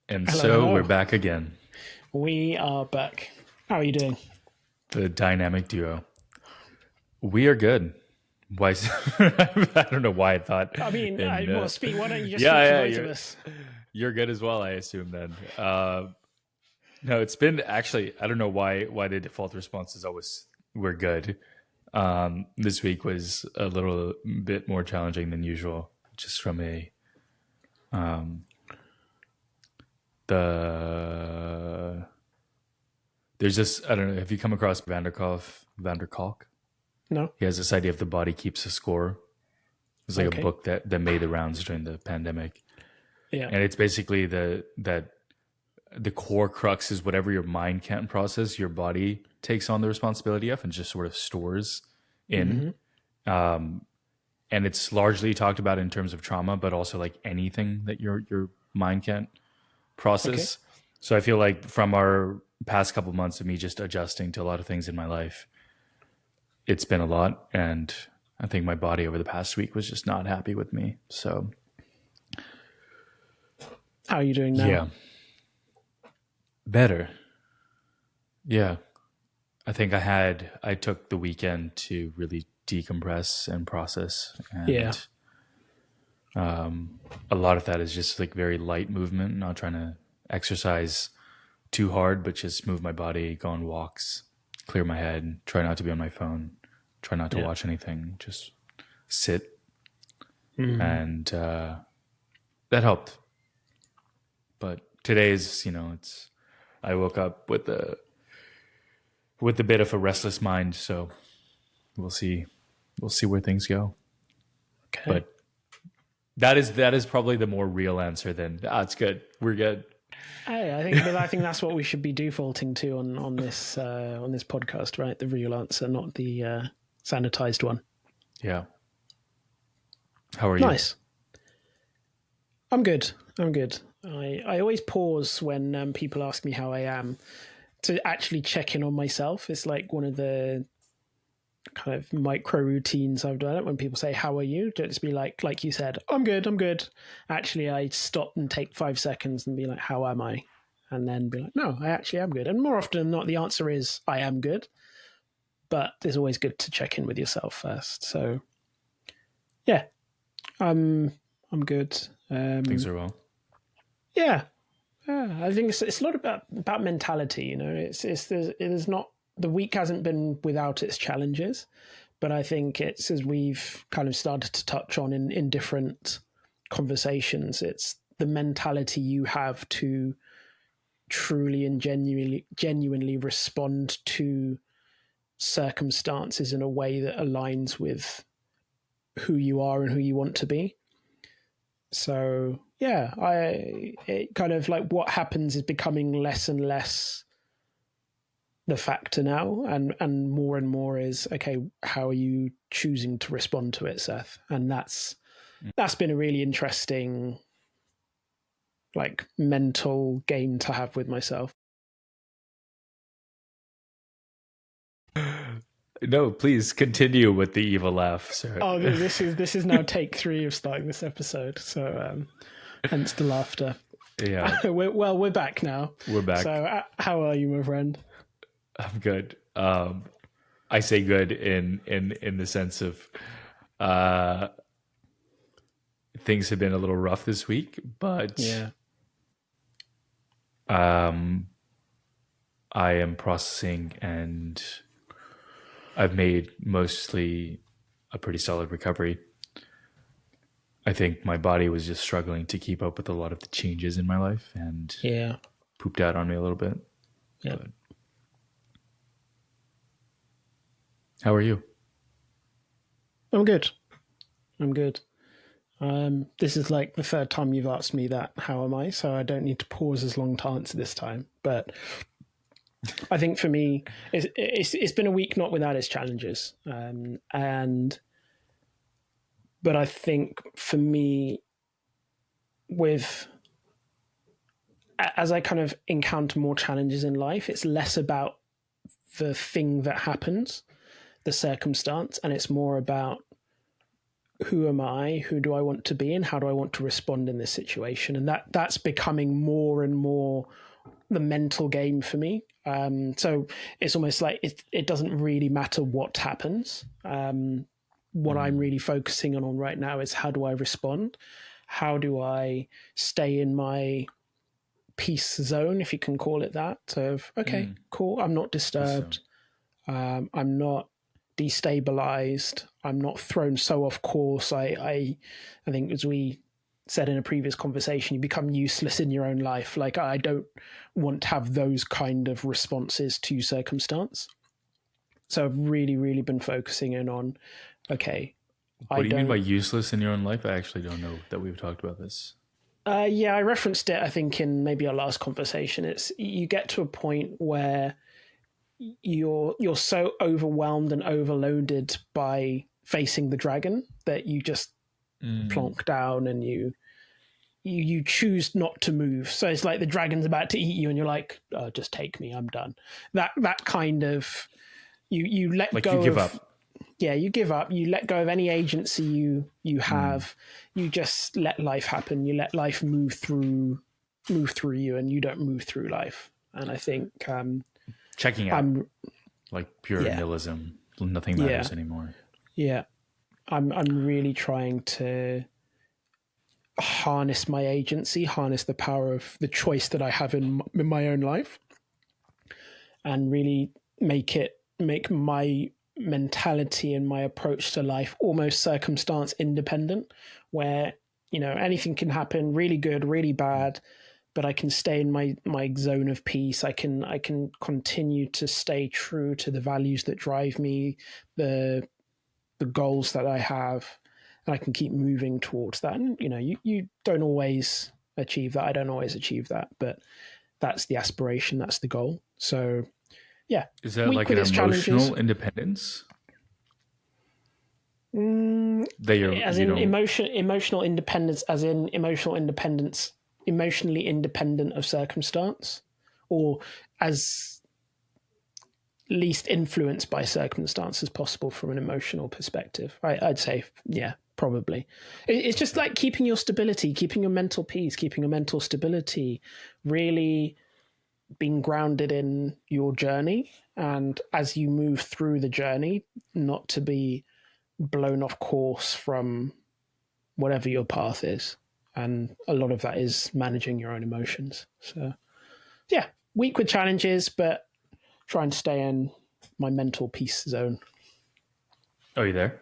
And Hello, so we're hello. back again, We are back. How are you doing? the dynamic duo. We are good. Why? I don't know why I thought. I mean, In well, speak. Why don't you just speak for yeah, yeah, both of us? you're good as well. I assume then. No, it's been actually. I don't know why the default response is always we're good. This week was a little bit more challenging than usual, just from a um, the there's this. I don't know. Have you come across Vanderkolk? No. He has this idea of the body keeps a score. It's like a Okay. book that made the rounds during the pandemic, Yeah. and it's basically the core crux is whatever your mind can't process, your body takes on the responsibility of and just sort of stores in. Hmm. Um, and it's largely talked about in terms of trauma, but also like anything that your mind can't Okay. process. So I feel like from our past couple months of me just adjusting to a lot of things in my life, it's been a lot, and I think my body over the past week was just not happy with me. So How are you doing now? yeah, better. Yeah, I took the weekend to really decompress and process, Yeah. and a lot of that is just like very light movement, not trying to exercise too hard, but just move my body, go on walks, clear my head, try not to be on my phone, try not to Yeah. watch anything, just sit, Mm. and that helped. But today's, it's I woke up with a bit of a restless mind, so we'll see where things go. Okay. But that is probably the more real answer than it's good. We're good. Hey, I think that's what we should be defaulting to on this podcast, right? The real answer, not the sanitized one. Yeah. How are you? Nice. I'm good. I'm good. I always pause when people ask me how I am to actually check in on myself. It's like one of the kind of micro routines I've done it when people say, "How are you?" Just be like you said, "I'm good, I'm good." Actually, I stop and take 5 seconds and be like, "How am I?" And then be like, "No, I actually am good." And more often than not, the answer is, "I am good." But it's always good to check in with yourself first. So yeah, I'm good. Things are well. Yeah, yeah. I think it's a lot about mentality. There's not the week hasn't been without its challenges, but I think it's as we've kind of started to touch on in different conversations. It's the mentality you have to truly and genuinely respond to circumstances in a way that aligns with who you are and who you want to be. So yeah, it kind of like what happens is becoming less and less the factor now, and more is okay. How are you choosing to respond to it, Seth? And that's been a really interesting like mental game to have with myself. No, please continue with the evil laugh, sir. Oh, this is now take 3 of starting this episode, so hence the laughter. Yeah, we're back now. we're So back. how are you, my friend? I'm good. I say good in the sense of uh, things have been a little rough this week, but Yeah. um, I am processing, and I've made mostly a pretty solid recovery. I think my body was just struggling to keep up with a lot of the changes in my life and Yeah. pooped out on me a little bit. Yeah. But how are you? I'm good. I'm good. This is like the third time you've asked me that. How am I? So I don't need to pause as long to answer this time. But I think for me, it's been a week not without its challenges, and but I think for me, with as I kind of encounter more challenges in life, it's less about the thing that happens, the circumstance, and it's more about who am I? Who do I want to be? And how do I want to respond in this situation? And that's becoming more and more the mental game for me. So it's almost like it doesn't really matter what happens. What I'm really focusing on right now is how do I respond? How do I stay in my peace zone, if you can call it that? So, okay, cool. I'm not disturbed. I'm not destabilized. I'm not thrown so off course. I think, as we said in a previous conversation, you become useless in your own life. Like, I don't want to have those kind of responses to circumstance. So I've really, really been focusing in on, okay, What do you mean by useless in your own life? I actually don't know that we've talked about this. Yeah, I referenced it, I think, in maybe our last conversation. It's you get to a point where you're so overwhelmed and overloaded by facing the dragon that you just plonk down and you choose not to move. So it's like the dragon's about to eat you and you're like, oh, just take me, I'm done. That kind of you let like go you give of, up. Yeah, you give up. You let go of any agency you have. You just let life happen. You let life move through you, and you don't move through life. And I think Checking out, like pure yeah. nihilism. Nothing matters anymore. Yeah, I'm really trying to harness my agency, harness the power of the choice that I have in my own life, and really make my mentality and my approach to life almost circumstance independent, where anything can happen, really good, really bad, but I can stay in my zone of peace. I can continue to stay true to the values that drive me, the goals that I have, and I can keep moving towards that. And you don't always achieve that. I don't always achieve that, but that's the aspiration, that's the goal. So yeah. Is that like an emotional independence? As in emotional independence, as in emotional independence, emotionally independent of circumstance, or as least influenced by circumstance as possible from an emotional perspective. I'd say, yeah, probably. It's just like keeping your stability, keeping your mental peace, keeping your mental stability, really being grounded in your journey, and as you move through the journey, not to be blown off course from whatever your path is. And a lot of that is managing your own emotions. So yeah, week with challenges, but trying to stay in my mental peace zone. Oh, you there?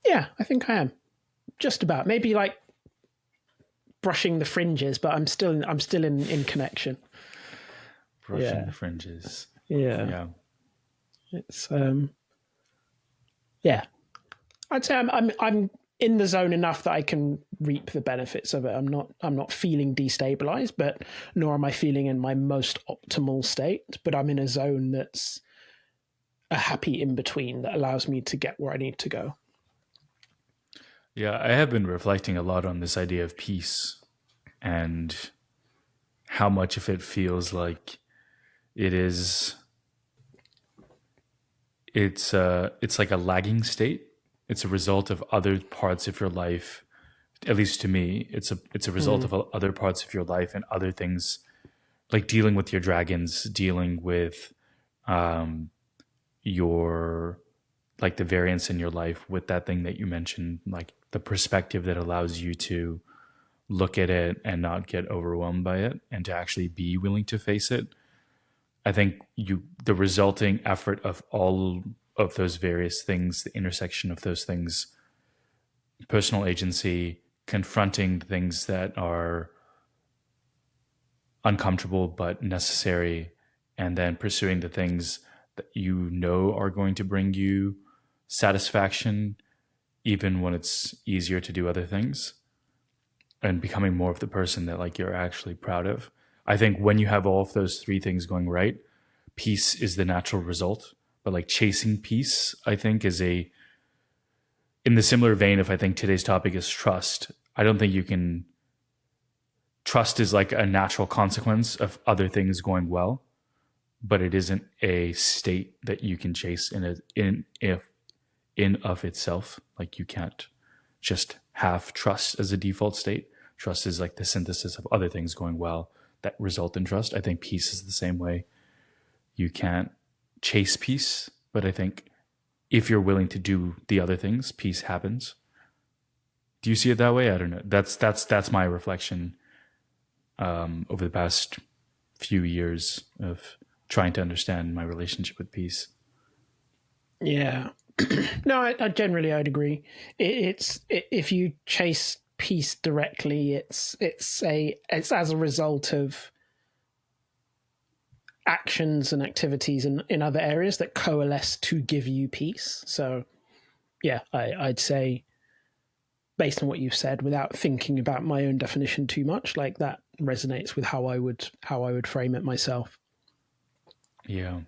Yeah, I think I am. Just about. Maybe like brushing the fringes, but I'm still in connection. Brushing the fringes. Yeah. It's yeah. I'd say I'm in the zone enough that I can reap the benefits of it. I'm not feeling destabilized, but nor am I feeling in my most optimal state, but I'm in a zone that's a happy in between that allows me to get where I need to go. Yeah, I have been reflecting a lot on this idea of peace and how much of it feels like it's like a lagging state. It's a result of other parts of your life. At least to me, it's a result of other parts of your life and other things, like dealing with your dragons, dealing with your, like, the variance in your life with that thing that you mentioned, like the perspective that allows you to look at it and not get overwhelmed by it and to actually be willing to face it. I think the resulting effort of all of those various things, the intersection of those things, personal agency, confronting things that are uncomfortable but necessary, and then pursuing the things that you know are going to bring you satisfaction, even when it's easier to do other things, and becoming more of the person that, like, you're actually proud of. I think when you have all of those three things going right, peace is the natural result. But like chasing peace, I think, is in the similar vein of, I think today's topic is trust. I don't think you can. Trust is like a natural consequence of other things going well, but it isn't a state that you can chase in in of itself. Like you can't just have trust as a default state. Trust is like the synthesis of other things going well that result in trust. I think peace is the same way. You can't chase peace, but I think if you're willing to do the other things, peace happens. Do you see it that way? I don't know. That's my reflection over the past few years of trying to understand my relationship with peace. Yeah. No, I'd agree. It's if you chase peace directly, it's as a result of actions and activities in other areas that coalesce to give you peace. So, yeah, I'd say, based on what you've said, without thinking about my own definition too much, like that resonates with how I would frame it myself. Yeah.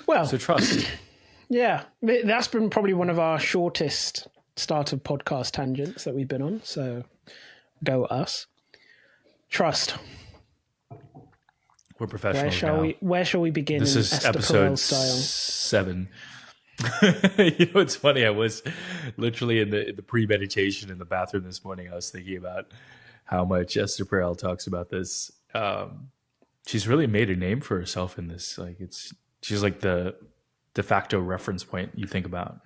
Well, so trust. Yeah, that's been probably one of our shortest start of podcast tangents that we've been on. So go us. Trust. We're professionals Where shall we begin? This is Esther episode Perel style? 7. It's funny. I was literally in the premeditation in the bathroom this morning. I was thinking about how much Esther Perel talks about this. She's really made a name for herself in this. Like she's like the de facto reference point you think about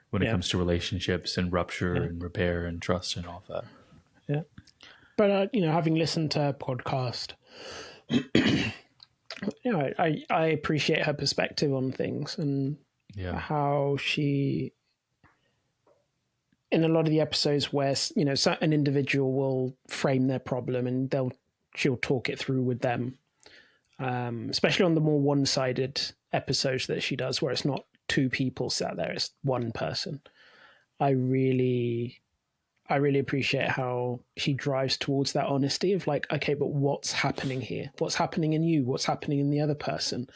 when it comes to relationships and rupture and repair and trust and all of that. Yeah, but having listened to her podcast, I appreciate her perspective on things and how she, in a lot of the episodes where an individual will frame their problem and she'll talk it through with them, especially on the more one-sided episodes that she does, where it's not two people sat there, it's one person. I really appreciate how she drives towards that honesty of like, okay, but what's happening here? What's happening in you? What's happening in the other person?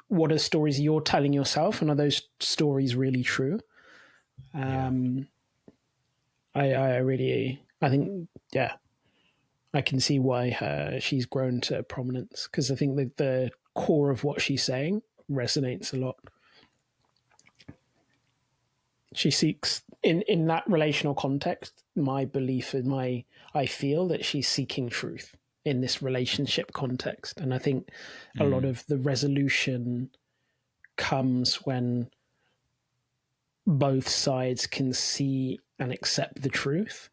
What are stories you're telling yourself? And are those stories really true? I think, I can see why she's grown to prominence, because I think that the core of what she's saying resonates a lot. She seeks in that relational context, my belief and I feel that she's seeking truth in this relationship context. And I think a lot of the resolution comes when both sides can see and accept the truth.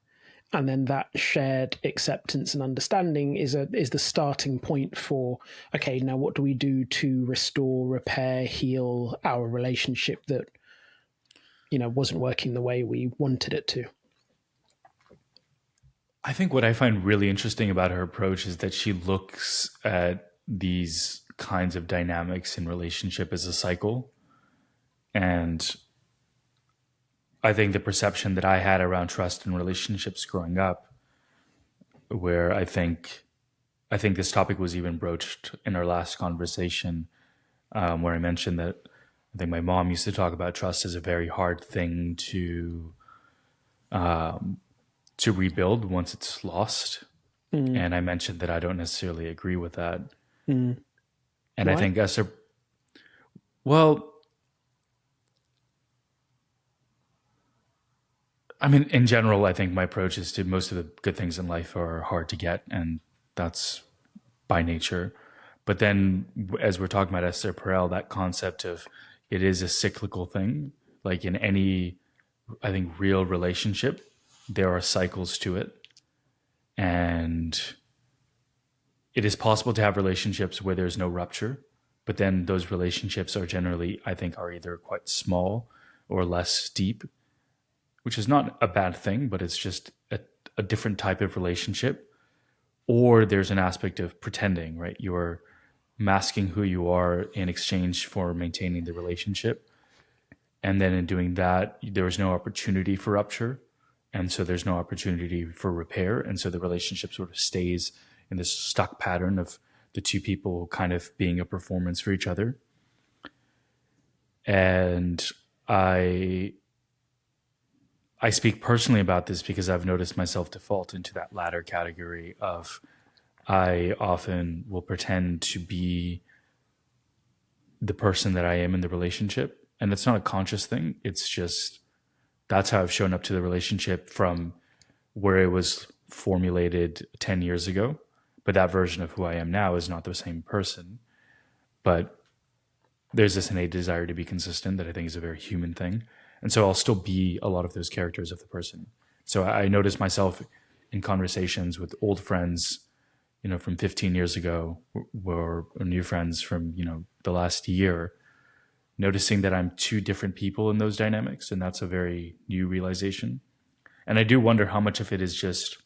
And then that shared acceptance and understanding is the starting point for, okay, now what do we do to restore, repair, heal our relationship that, wasn't working the way we wanted it to? I think what I find really interesting about her approach is that she looks at these kinds of dynamics in relationship as a cycle. And I think the perception that I had around trust in relationships growing up, where I think this topic was even broached in our last conversation, where I mentioned that I think my mom used to talk about trust as a very hard thing to rebuild once it's lost. And I mentioned that I don't necessarily agree with that. And Why? I think in general, I think my approach is to most of the good things in life are hard to get, and that's by nature. But then, as we're talking about Esther Perel, that concept of it is a cyclical thing. Like in any, I think, real relationship, there are cycles to it. And it is possible to have relationships where there's no rupture, but then those relationships are generally, I think, are either quite small or less deep, which is not a bad thing, but it's just a different type of relationship. Or there's an aspect of pretending, right? You're masking who you are in exchange for maintaining the relationship. And then in doing that, there is no opportunity for rupture. And so there's no opportunity for repair. And so the relationship sort of stays in this stuck pattern of the two people kind of being a performance for each other. And I speak personally about this because I've noticed myself default into that latter category of I often will pretend to be the person that I am in the relationship. And it's not a conscious thing. It's just that's how I've shown up to the relationship from where it was formulated 10 years ago. But that version of who I am now is not the same person. But there's this innate desire to be consistent that I think is a very human thing. And so I'll still be a lot of those characters of the person. So I notice myself in conversations with old friends, from 15 years ago, or new friends from, the last year, noticing that I'm two different people in those dynamics. And that's a very new realization. And I do wonder how much of it is just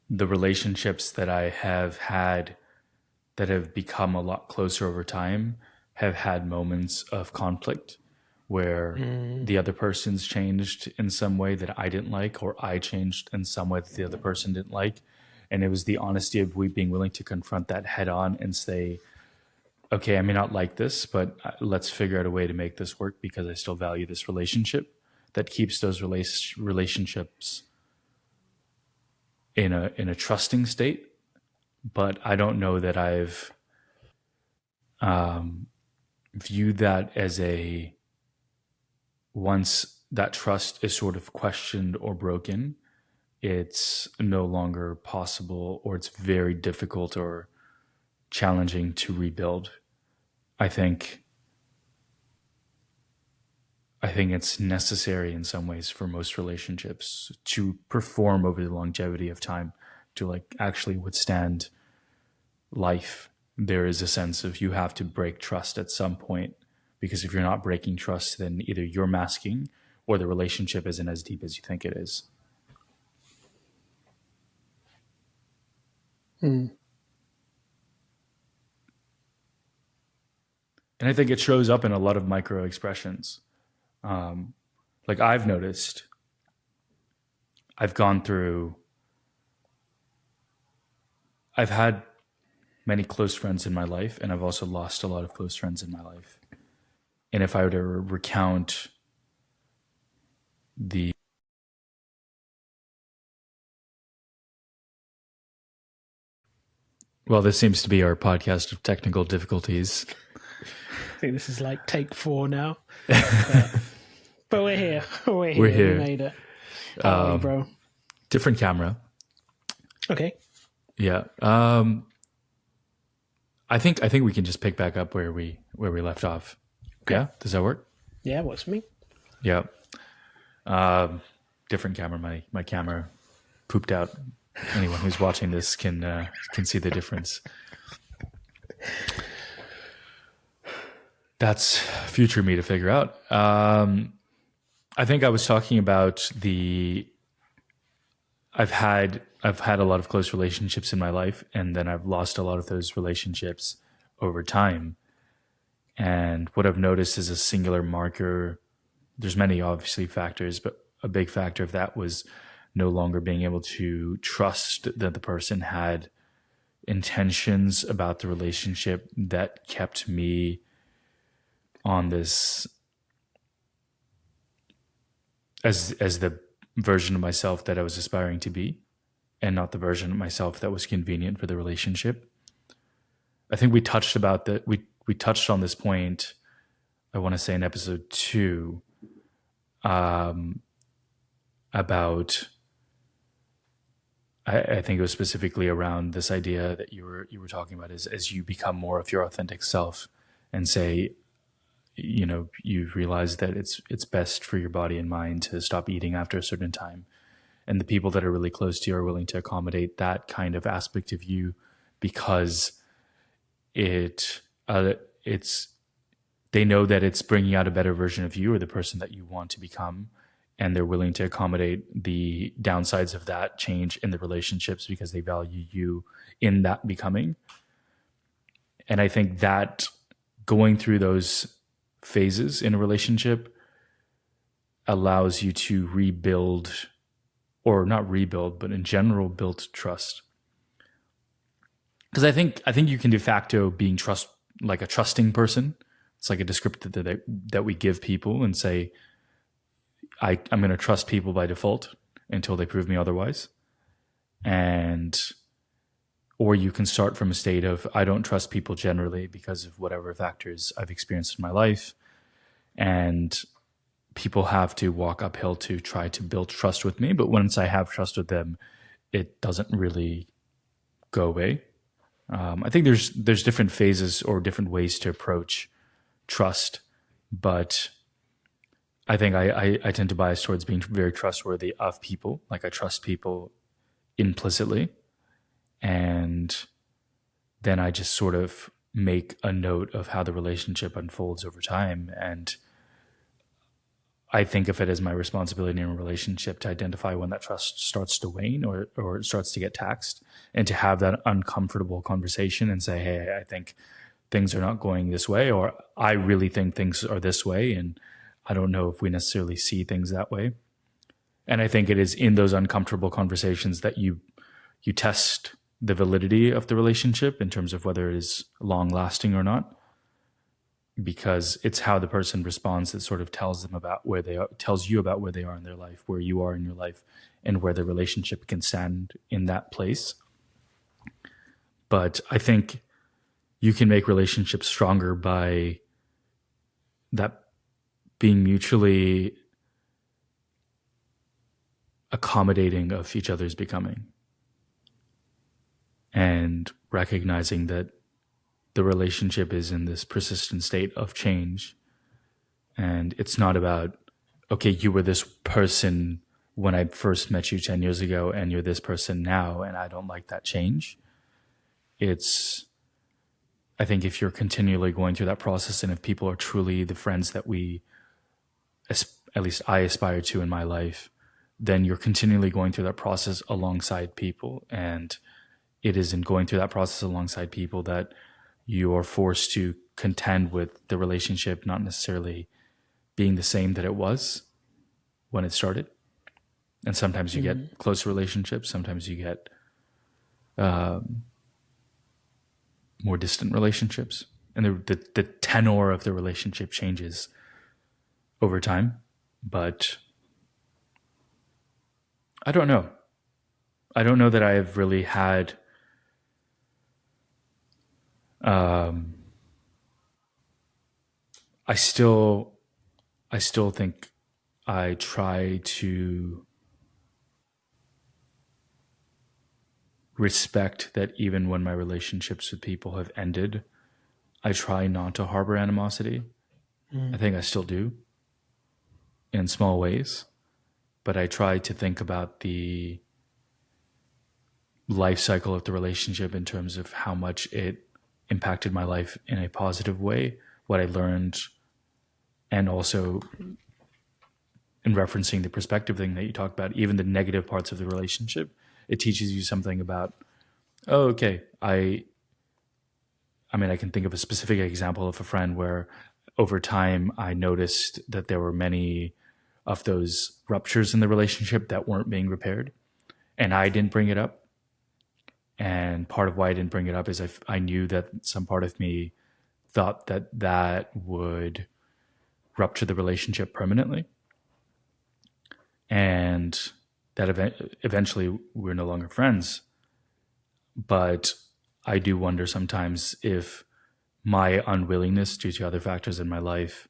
the relationships that I have had that have become a lot closer over time have had moments of conflict where the other person's changed in some way that I didn't like, or I changed in some way that the other person didn't like. And it was the honesty of we being willing to confront that head on and say, okay, I may not like this, but let's figure out a way to make this work because I still value this relationship, that keeps those relationships in a trusting state. But I don't know that I've viewed that as once that trust is sort of questioned or broken, it's no longer possible, or it's very difficult or challenging to rebuild. I think it's necessary in some ways for most relationships to perform over the longevity of time, to actually withstand life. There is a sense of you have to break trust at some point, because if you're not breaking trust, then either you're masking or the relationship isn't as deep as you think it is. And I think it shows up in a lot of micro expressions. I've noticed, I've had many close friends in my life, and I've also lost a lot of close friends in my life. And if I were to recount well, this seems to be our podcast of technical difficulties. I think this is like take 4 now. But we're here. We're here. We made it. How are you, bro? Different camera. Okay. Yeah. I think we can just pick back up where we left off. Okay. Yeah. Does that work? Yeah, works for me. Yeah. Different camera. My camera pooped out. Anyone who's watching this can see the difference. That's future me to figure out. I think I was talking about I've had a lot of close relationships in my life, and then I've lost a lot of those relationships over time. And what I've noticed is a singular marker. There's many obviously factors, but a big factor of that was no longer being able to trust that the person had intentions about the relationship that kept me on this as the version of myself that I was aspiring to be, and not the version of myself that was convenient for the relationship. I think we touched about that. We touched on this point, I want to say in episode 2, about I think it was specifically around this idea that you were talking about, is as you become more of your authentic self and say, you realize that it's best for your body and mind to stop eating after a certain time. And the people that are really close to you are willing to accommodate that kind of aspect of you, because they know that it's bringing out a better version of you, or the person that you want to become. And they're willing to accommodate the downsides of that change in the relationships because they value you in that becoming. And I think that going through those phases in a relationship allows you to rebuild, or not rebuild, but in general build trust. Because I think you can de facto being like a trusting person. It's like a descriptor that we give people and say, I'm going to trust people by default until they prove me otherwise. And or you can start from a state of, I don't trust people generally because of whatever factors I've experienced in my life. And people have to walk uphill to try to build trust with me. But once I have trust with them, it doesn't really go away. I think there's different phases or different ways to approach trust, but I think I tend to bias towards being very trustworthy of people. Like I trust people implicitly, and then I just sort of make a note of how the relationship unfolds over time. And I think of it as my responsibility in a relationship to identify when that trust starts to wane or it starts to get taxed, and to have that uncomfortable conversation and say, hey, I think things are not going this way, or I really think things are this way, and I don't know if we necessarily see things that way. And I think it is in those uncomfortable conversations that you test the validity of the relationship in terms of whether it is long lasting or not, because it's how the person responds that sort of tells them about where they are, tells you about where they are in their life, where you are in your life, and where the relationship can stand in that place. But I think you can make relationships stronger by that being mutually accommodating of each other's becoming, and recognizing that the relationship is in this persistent state of change. And it's not about, okay, you were this person when I first met you 10 years ago, and you're this person now, and I don't like that change. It's, I think if you're continually going through that process, and if people are truly the friends that we, at least I aspire to in my life, then you're continually going through that process alongside people. And it is in going through that process alongside people that you are forced to contend with the relationship not necessarily being the same that it was when it started. And sometimes you get close relationships, sometimes you get more distant relationships, and the tenor of the relationship changes over time. But I don't know. I don't know that I have really had I still think I try to respect that even when my relationships with people have ended, I try not to harbor animosity. I think I still do in small ways, but I try to think about the life cycle of the relationship in terms of how much it impacted my life in a positive way, what I learned, and also in referencing the perspective thing that you talked about, even the negative parts of the relationship, it teaches you something about, oh, okay, I mean, I can think of a specific example of a friend where over time I noticed that there were many of those ruptures in the relationship that weren't being repaired, and I didn't bring it up. And part of why I didn't bring it up is I knew that some part of me thought that that would rupture the relationship permanently, and that eventually we're no longer friends. But I do wonder sometimes if my unwillingness due to other factors in my life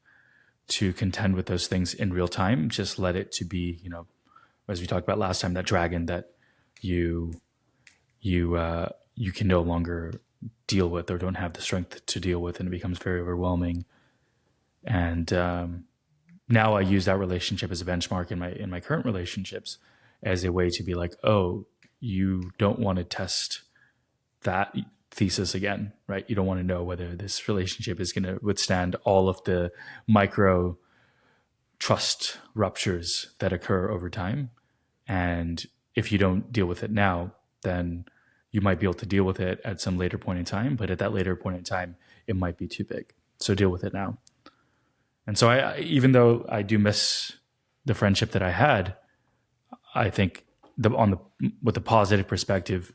to contend with those things in real time just led it to be, you know, as we talked about last time, that dragon that you can no longer deal with or don't have the strength to deal with, and it becomes very overwhelming. And now I use that relationship as a benchmark in my current relationships as a way to be like, oh, you don't want to test that thesis again, right? You don't want to know whether this relationship is going to withstand all of the micro trust ruptures that occur over time. And if you don't deal with it now, then you might be able to deal with it at some later point in time, but at that later point in time, it might be too big. So deal with it now. And so I even though I do miss the friendship that I had, I think with the positive perspective,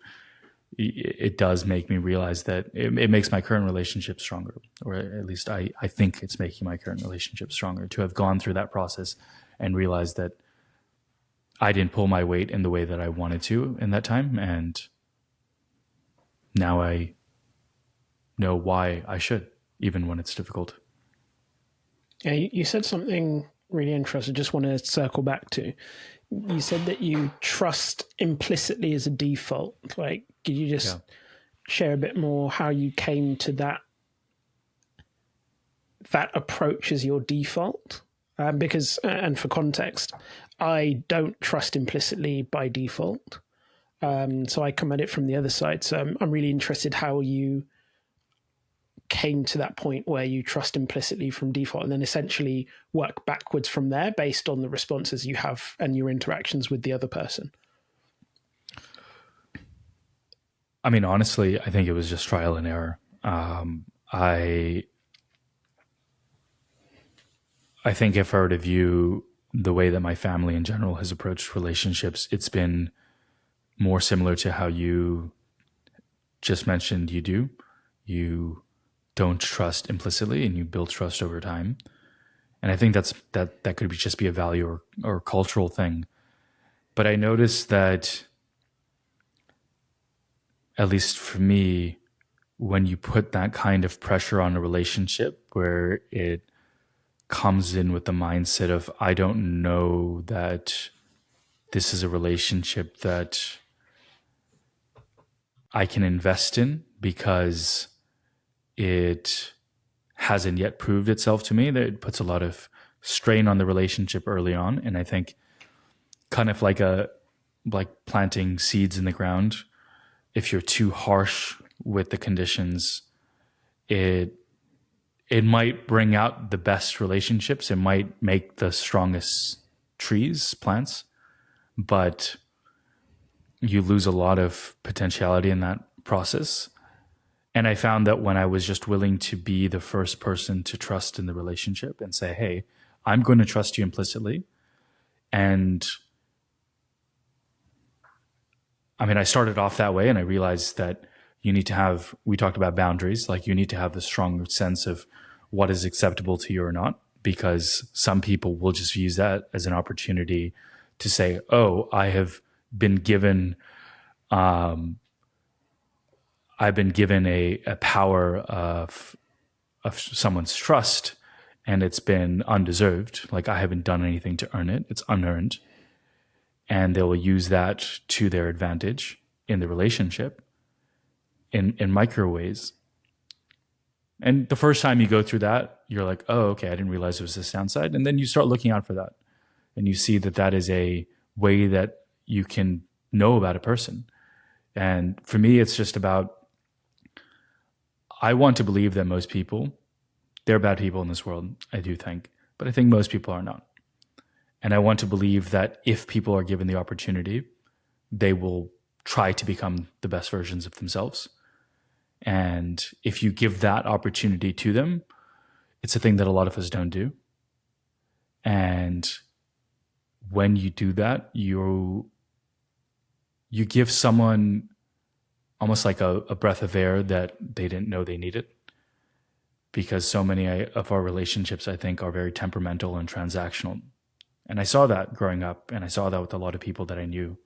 it does make me realize that it makes my current relationship stronger, or at least I think it's making my current relationship stronger to have gone through that process and realized that I didn't pull my weight in the way that I wanted to in that time. And now I know why I should, even when it's difficult. Yeah, you said something really interesting. I just want to circle back to. You said that you trust implicitly as a default. Like, could you just share a bit more how you came to that approach as your default? Because, and for context, I don't trust implicitly by default. So I come at it from the other side. So I'm really interested how you came to that point where you trust implicitly from default and then essentially work backwards from there based on the responses you have and your interactions with the other person. I mean, honestly, I think it was just trial and error. I think if I were to view the way that my family in general has approached relationships, it's been more similar to how you just mentioned you do. You don't trust implicitly and you build trust over time. And I think that could just be a value or cultural thing. But I noticed that, at least for me, when you put that kind of pressure on a relationship where it comes in with the mindset of, I don't know that this is a relationship that I can invest in because it hasn't yet proved itself to me, that it puts a lot of strain on the relationship early on. And I think kind of like planting seeds in the ground, if you're too harsh with the conditions, it might bring out the best relationships. It might make the strongest plants, but you lose a lot of potentiality in that process. And I found that when I was just willing to be the first person to trust in the relationship and say, hey, I'm going to trust you implicitly. And I mean, I started off that way and I realized that you need to have, we talked about boundaries, like you need to have a strong sense of what is acceptable to you or not, because some people will just use that as an opportunity to say, oh, I've been given a power of someone's trust and it's been undeserved. Like I haven't done anything to earn it. It's unearned. And they will use that to their advantage in the relationship in micro ways. And the first time you go through that, you're like, oh, okay, I didn't realize it was this downside. And then you start looking out for that. And you see that that is a way that you can know about a person. And for me, it's just about, I want to believe that most people, there are bad people in this world, I do think, but I think most people are not. And I want to believe that if people are given the opportunity, they will try to become the best versions of themselves. And if you give that opportunity to them, it's a thing that a lot of us don't do. And when you do that, you give someone almost like a breath of air that they didn't know they needed. Because so many of our relationships, I think, are very temperamental and transactional. And I saw that growing up, and I saw that with a lot of people that I knew.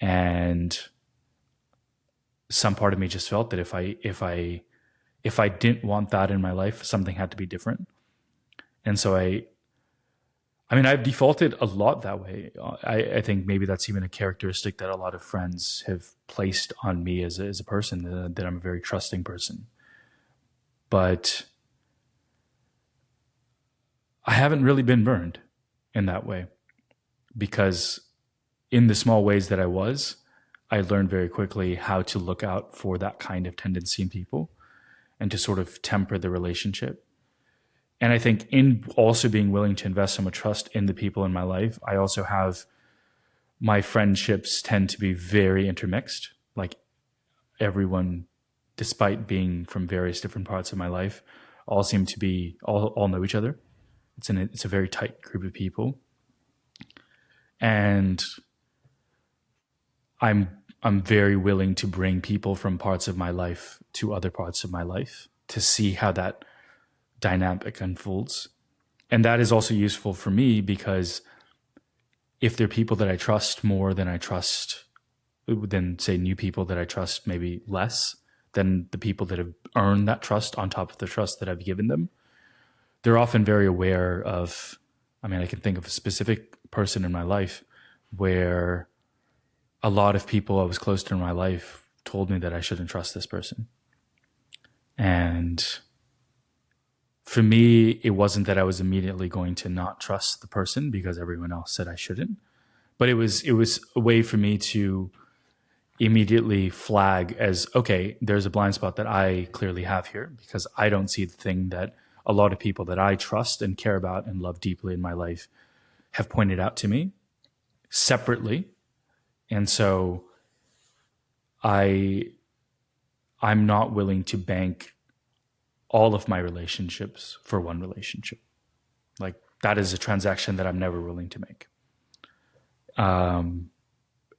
And some part of me just felt that if I didn't want that in my life, something had to be different. And so I've defaulted a lot that way. I think maybe that's even a characteristic that a lot of friends have placed on me as a person, that I'm a very trusting person. But I haven't really been burned in that way, because in the small ways that I learned very quickly how to look out for that kind of tendency in people and to sort of temper the relationship. And I think in also being willing to invest so much trust in the people in my life, I also have, my friendships tend to be very intermixed. Like everyone, despite being from various different parts of my life, all seem to be, all know each other. It's a very tight group of people. And I'm very willing to bring people from parts of my life to other parts of my life to see how that dynamic unfolds. And that is also useful for me, because if they're people that I trust more than I trust than say new people that I trust maybe less than the people that have earned that trust on top of the trust that I've given them. They're often very aware of, I mean, I can think of a specific person in my life where a lot of people I was close to in my life told me that I shouldn't trust this person. And for me, it wasn't that I was immediately going to not trust the person because everyone else said I shouldn't, but it was a way for me to immediately flag as, okay, there's a blind spot that I clearly have here because I don't see the thing that a lot of people that I trust and care about and love deeply in my life have pointed out to me separately. And so I'm not willing to bank all of my relationships for one relationship. Like, that is a transaction that I'm never willing to make.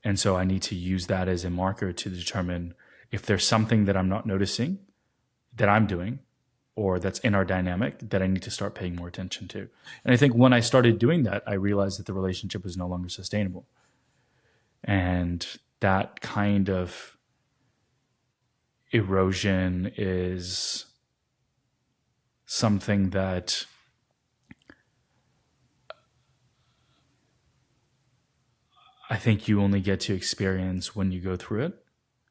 And so I need to use that as a marker to determine if there's something that I'm not noticing that I'm doing or that's in our dynamic that I need to start paying more attention to. And I think when I started doing that, I realized that the relationship was no longer sustainable. And that kind of erosion is something that I think you only get to experience when you go through it.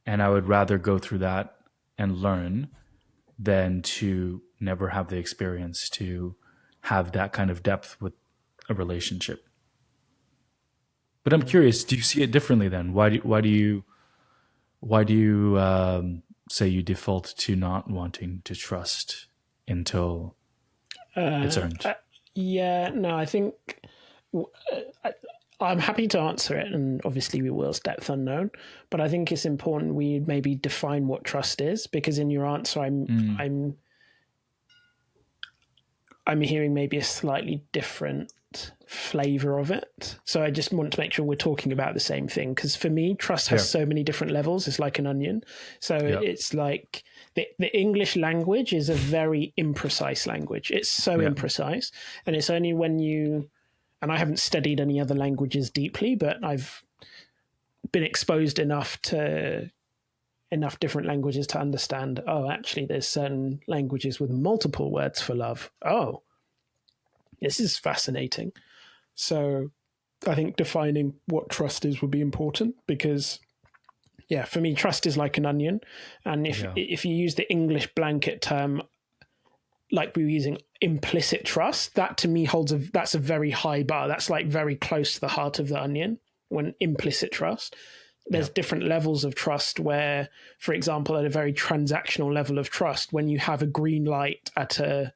And I would rather go through that and learn than to never have the experience to have that kind of depth with a relationship. But I'm curious, do you see it differently then? Why do you say you default to not wanting to trust until it's earned? I think I'm happy to answer it, and obviously we will depth unknown. But I think it's important we maybe define what trust is, because in your answer, I'm hearing maybe a slightly different flavor of it. So I just want to make sure we're talking about the same thing, because for me, trust has so many different levels. It's like an onion. So it's like the English language is a very imprecise language. It's so imprecise, and it's only when you, and I haven't studied any other languages deeply, but I've been exposed enough different languages to understand, oh, actually there's certain languages with multiple words for love. Oh, this is fascinating. So I think defining what trust is would be important, because for me, trust is like an onion. And if you use the English blanket term, like we were using implicit trust, that to me that's a very high bar. That's like very close to the heart of the onion. When implicit trust, there's different levels of trust where, for example, at a very transactional level of trust, when you have a green light at a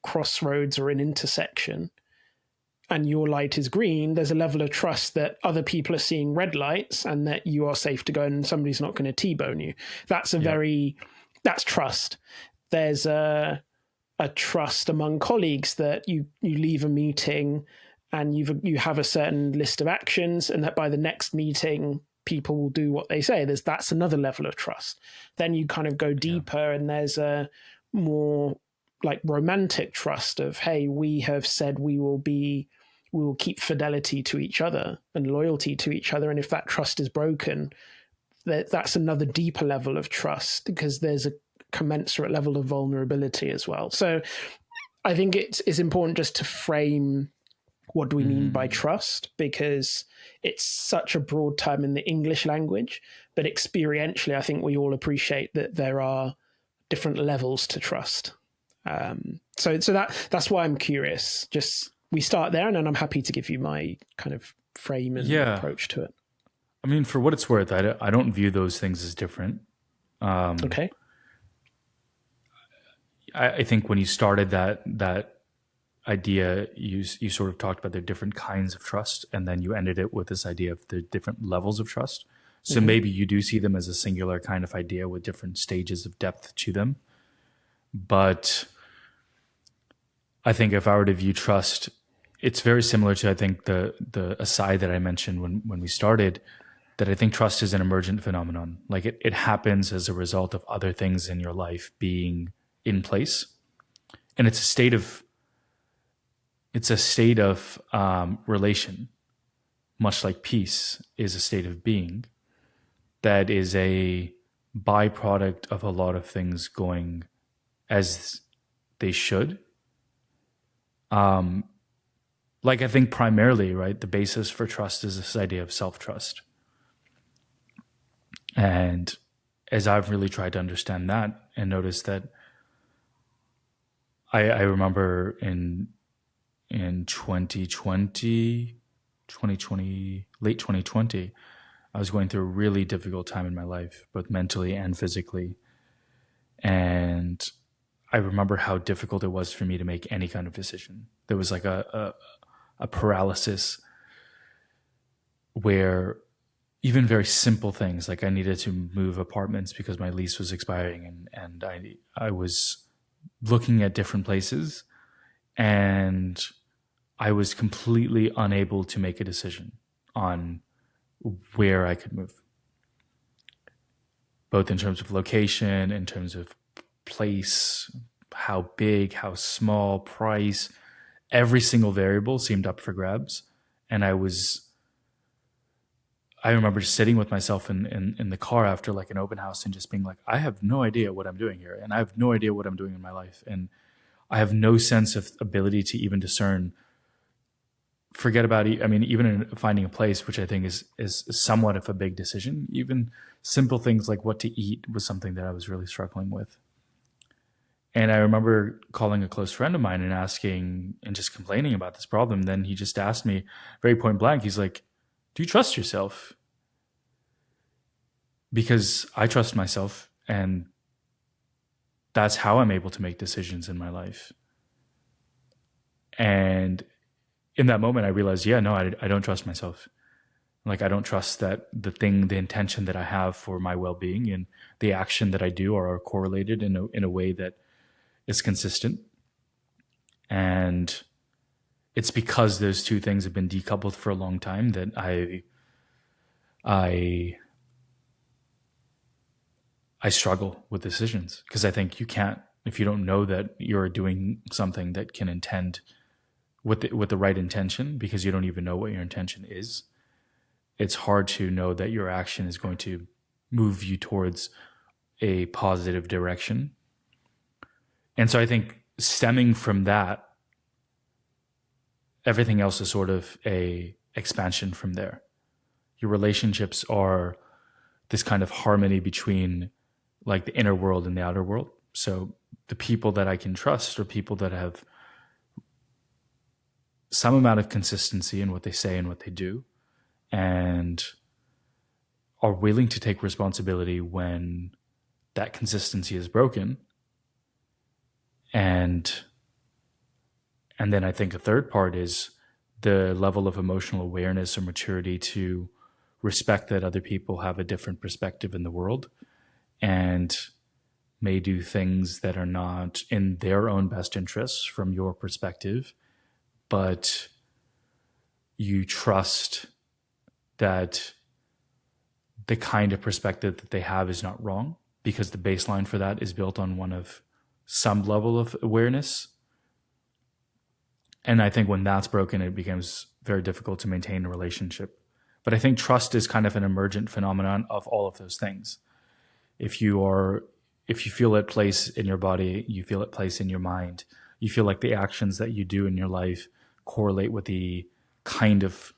crossroads or an intersection and your light is green, there's a level of trust that other people are seeing red lights and that you are safe to go and somebody's not going to T-bone you. That's that's trust. There's a trust among colleagues that you leave a meeting and you have a certain list of actions, and that by the next meeting people will do what they say. That's another level of trust. Then you kind of go deeper, and there's a more like romantic trust of, hey, we have said we will keep fidelity to each other and loyalty to each other, and if that trust is broken, that's another deeper level of trust, because there's a commensurate level of vulnerability as well. So I think it's important just to frame what do we mean by trust, because it's such a broad term in the English language, but experientially I think we all appreciate that there are different levels to trust. So that's why I'm curious. Just we start there, and then I'm happy to give you my kind of frame and approach to it. I mean, for what it's worth, I don't view those things as different. Okay. I think when you started that idea, you sort of talked about the different kinds of trust, and then you ended it with this idea of the different levels of trust. So maybe you do see them as a singular kind of idea with different stages of depth to them. But I think if I were to view trust, it's very similar to, I think, the aside that I mentioned when we started, that I think trust is an emergent phenomenon. Like it happens as a result of other things in your life being in place. And it's a state of relation, much like peace is a state of being. that is a byproduct of a lot of things going as they should. Like I think primarily, right, the basis for trust is this idea of self-trust. And as I've really tried to understand that and notice that I remember in 2020, late 2020, I was going through a really difficult time in my life, both mentally and physically. And I remember how difficult it was for me to make any kind of decision. There was like a paralysis where even very simple things, like I needed to move apartments because my lease was expiring, and I was looking at different places, and I was completely unable to make a decision on where I could move, both in terms of location, in terms of place, how big, how small, price. Every single variable seemed up for grabs. And I remember just sitting with myself in the car after like an open house and just being like, I have no idea what I'm doing here. And I have no idea what I'm doing in my life. And I have no sense of ability to even discern. Forget about it. I mean, even in finding a place, which I think is somewhat of a big decision, even simple things like what to eat was something that I was really struggling with. And I remember calling a close friend of mine and asking and just complaining about this problem. Then he just asked me very point blank, he's like, do you trust yourself? Because I trust myself, and that's how I'm able to make decisions in my life. And in that moment, I realized, yeah, no, I don't trust myself. Like, I don't trust that the intention that I have for my well-being and the action that I do are correlated in a way that is consistent. And it's because those two things have been decoupled for a long time that I struggle with decisions, because I think you can't, if you don't know that you're doing something that can intend with the right intention, because you don't even know what your intention is, it's hard to know that your action is going to move you towards a positive direction. And so I think stemming from that, everything else is sort of a expansion from there. Your relationships are this kind of harmony between like the inner world and the outer world. So the people that I can trust are people that have some amount of consistency in what they say and what they do, and are willing to take responsibility when that consistency is broken. And then I think a third part is the level of emotional awareness or maturity to respect that other people have a different perspective in the world and may do things that are not in their own best interests from your perspective, but you trust that the kind of perspective that they have is not wrong, because the baseline for that is built on one of some level of awareness. And I think when that's broken, it becomes very difficult to maintain a relationship. But I think trust is kind of an emergent phenomenon of all of those things. If you feel at place in your body, you feel at place in your mind, you feel like the actions that you do in your life correlate with the kind of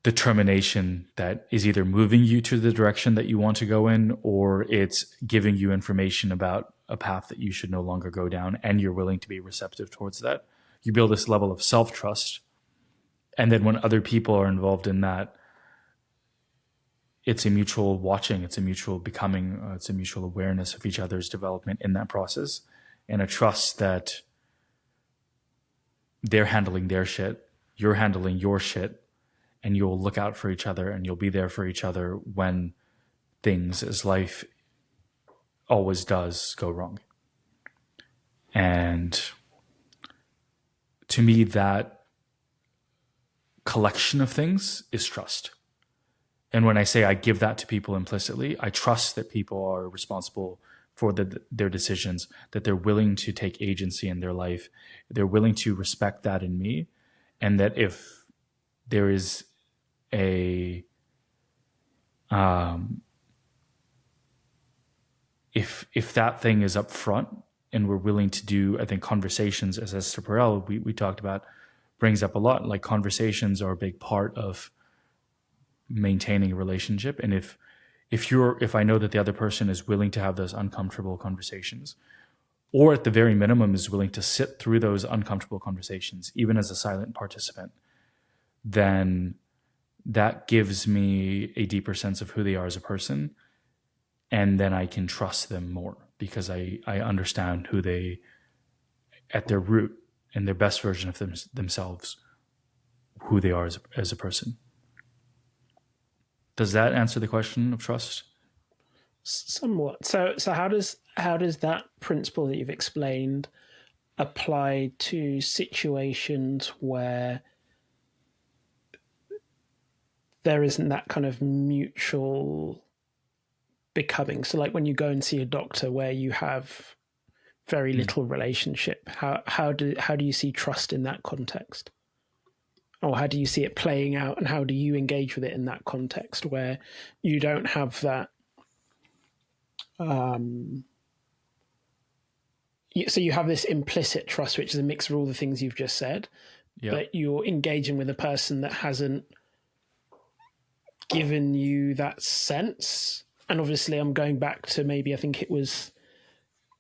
determination that is either moving you to the direction that you want to go in, or it's giving you information about a path that you should no longer go down, and you're willing to be receptive towards that. You build this level of self-trust. And then when other people are involved in that, it's a mutual watching, it's a mutual becoming, it's a mutual awareness of each other's development in that process, and a trust that they're handling their shit, you're handling your shit, and you'll look out for each other and you'll be there for each other when things, as life always does, go wrong. And to me, that collection of things is trust. And when I say I give that to people implicitly, I trust that people are responsible for their decisions, that they're willing to take agency in their life, they're willing to respect that in me, and that if there is a Um, if that thing is up front and we're willing to do, I think conversations, as Esther Perel, we talked about, brings up a lot. Like conversations are a big part of maintaining a relationship. And if I know that the other person is willing to have those uncomfortable conversations, or at the very minimum is willing to sit through those uncomfortable conversations, even as a silent participant, then that gives me a deeper sense of who they are as a person. And then I can trust them more because I understand who they, at their root and their best version of themselves, who they are as a person. Does that answer the question of trust? Somewhat. So how does that principle that you've explained apply to situations where there isn't that kind of mutual becoming? So like when you go and see a doctor where you have very little relationship, how do you see trust in that context? Or how do you see it playing out, and how do you engage with it in that context where you don't have that? So you have this implicit trust, which is a mix of all the things you've just said, but you're engaging with a person that hasn't given you that sense. And obviously I'm going back to maybe, I think it was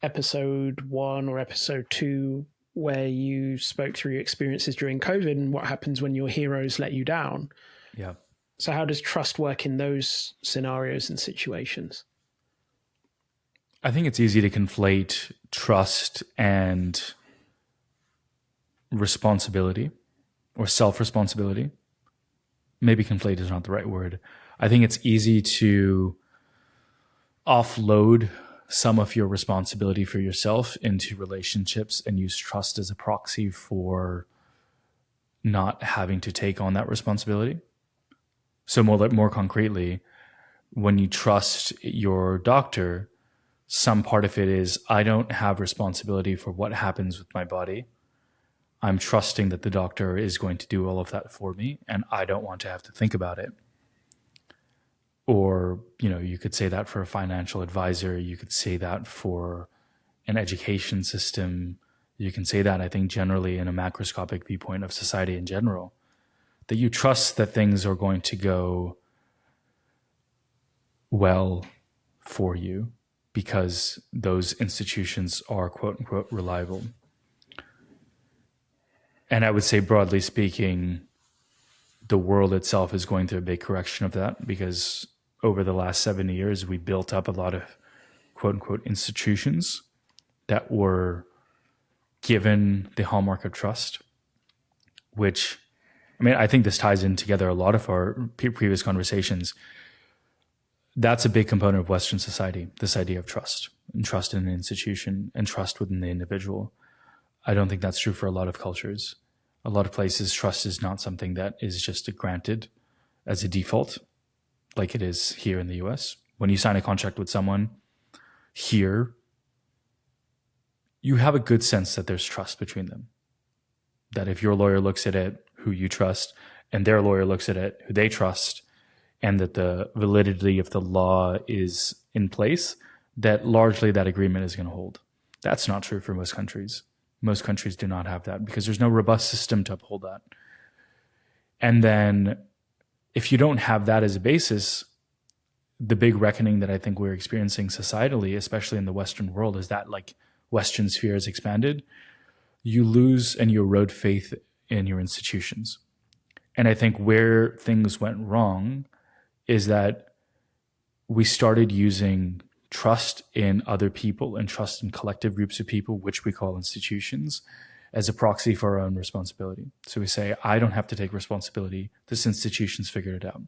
episode 1 or episode 2, where you spoke through your experiences during COVID and what happens when your heroes let you down. Yeah. So how does trust work in those scenarios and situations? I think it's easy to conflate trust and responsibility or self-responsibility. Maybe conflate is not the right word. I think it's easy to offload some of your responsibility for yourself into relationships and use trust as a proxy for not having to take on that responsibility. So more concretely, when you trust your doctor, some part of it is, I don't have responsibility for what happens with my body. I'm trusting that the doctor is going to do all of that for me, and I don't want to have to think about it. Or, you could say that for a financial advisor. You could say that for an education system. You can say that, I think, generally in a macroscopic viewpoint of society in general, that you trust that things are going to go well for you because those institutions are quote unquote reliable. And I would say, broadly speaking, the world itself is going through a big correction of that, because over the last 70 years, we built up a lot of quote unquote institutions that were given the hallmark of trust, which, I think this ties in together a lot of our previous conversations. That's a big component of Western society, this idea of trust, and trust in an institution and trust within the individual. I don't think that's true for a lot of cultures. A lot of places, trust is not something that is just granted as a default, like it is here in the US. When you sign a contract with someone here, you have a good sense that there's trust between them. That if your lawyer looks at it, who you trust, and their lawyer looks at it, who they trust, and that the validity of the law is in place, that largely that agreement is going to hold. That's not true for most countries. Most countries do not have that because there's no robust system to uphold that. And then if you don't have that as a basis, the big reckoning that I think we're experiencing societally, especially in the Western world, is that like Western sphere has expanded, you lose and you erode faith in your institutions. And I think where things went wrong is that we started using trust in other people and trust in collective groups of people, which we call institutions, as a proxy for our own responsibility. So we say, I don't have to take responsibility. This institution's figured it out.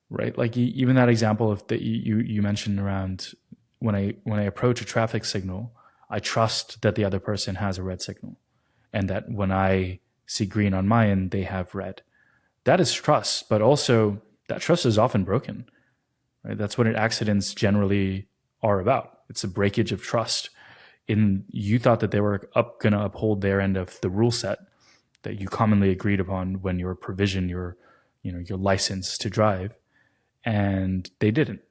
Right? Like even that example of that you mentioned around when I approach a traffic signal, I trust that the other person has a red signal, and that when I see green on my end, they have red. That is trust, but also that trust is often broken. Right? That's what accidents generally are about. It's a breakage of trust. You thought that they were going to uphold their end of the rule set that you commonly agreed upon when your provision, your your license to drive, and they didn't.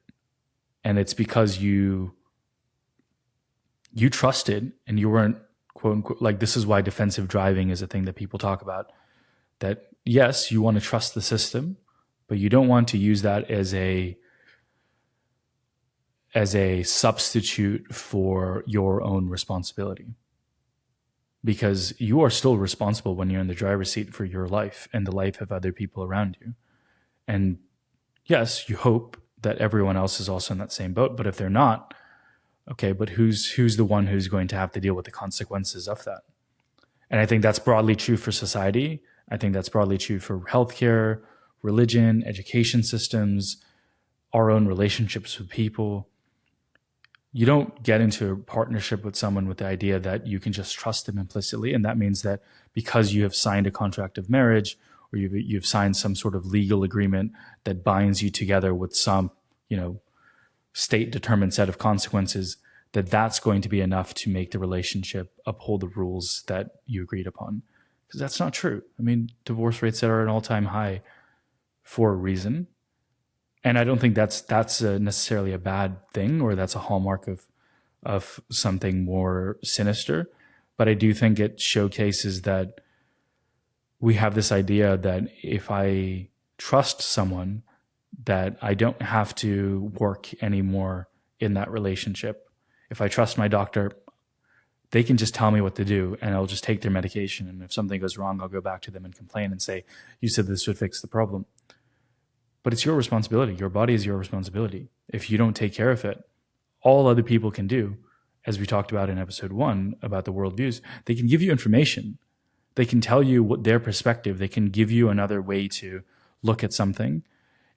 And it's because you trusted, and you weren't, quote unquote, like, this is why defensive driving is a thing that people talk about, that yes, you want to trust the system, but you don't want to use that as a substitute for your own responsibility, because you are still responsible when you're in the driver's seat for your life and the life of other people around you. And yes, you hope that everyone else is also in that same boat, but if they're not, okay, but who's the one who's going to have to deal with the consequences of that? And I think that's broadly true for society. I think that's broadly true for healthcare, religion, education systems, our own relationships with people. You don't get into a partnership with someone with the idea that you can just trust them implicitly. And that means that because you have signed a contract of marriage, or you've signed some sort of legal agreement that binds you together with some, state determined set of consequences, that's going to be enough to make the relationship uphold the rules that you agreed upon. Because that's not true. I mean, divorce rates are at an all-time high for a reason. And I don't think that's necessarily a bad thing, or that's a hallmark of something more sinister. But I do think it showcases that we have this idea that if I trust someone, that I don't have to work anymore in that relationship. If I trust my doctor, they can just tell me what to do, and I'll just take their medication. And if something goes wrong, I'll go back to them and complain and say, you said this would fix the problem. But it's your responsibility. Your body is your responsibility. If you don't take care of it, all other people can do, as we talked about in episode 1 about the worldviews, they can give you information. They can tell you what their perspective. They can give you another way to look at something,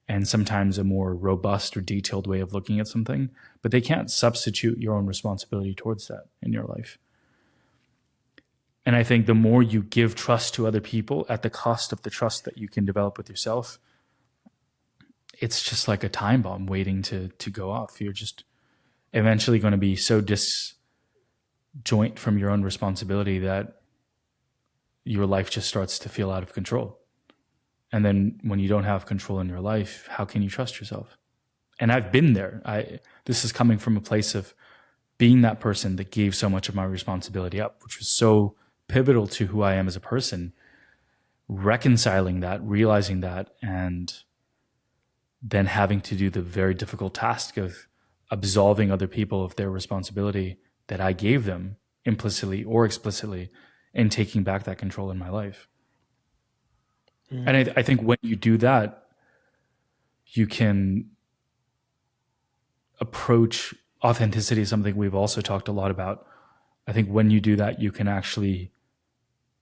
and sometimes a more robust or detailed way of looking at something. But they can't substitute your own responsibility towards that in your life. And I think the more you give trust to other people at the cost of the trust that you can develop with yourself, it's just like a time bomb waiting to go off. You're just eventually going to be so disjoint from your own responsibility that your life just starts to feel out of control. And then when you don't have control in your life, how can you trust yourself? And I've been there. This is coming from a place of being that person that gave so much of my responsibility up, which was so pivotal to who I am as a person. Reconciling that, realizing that, and then having to do the very difficult task of absolving other people of their responsibility that I gave them implicitly or explicitly, and taking back that control in my life. And I think when you do that, you can approach authenticity, something we've also talked a lot about. I think when you do that, you can actually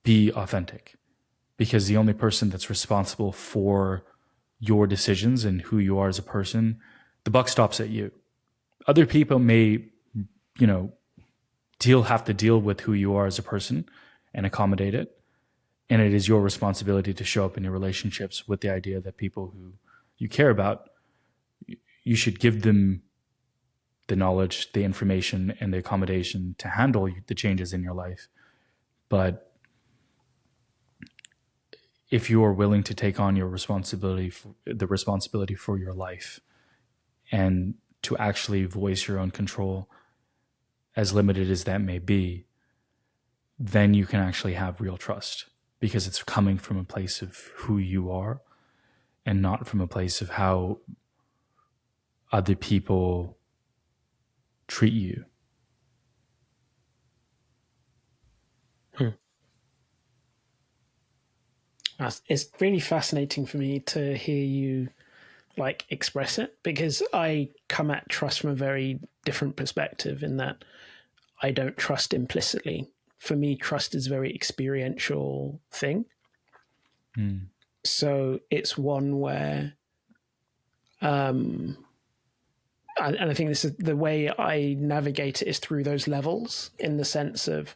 be authentic, because the only person that's responsible for your decisions and who you are as a person, the buck stops at you. Other people may, have to deal with who you are as a person and accommodate it. And it is your responsibility to show up in your relationships with the idea that people who you care about, you should give them the knowledge, the information, and the accommodation to handle the changes in your life. But if you are willing to take on your responsibility, the responsibility for your life, and to actually voice your own control, as limited as that may be, then you can actually have real trust, because it's coming from a place of who you are and not from a place of how other people treat you. It's really fascinating for me to hear you express it, because I come at trust from a very different perspective, in that I don't trust implicitly. For me, trust is a very experiential thing. So it's one where, and I think this is the way I navigate it, is through those levels, in the sense of,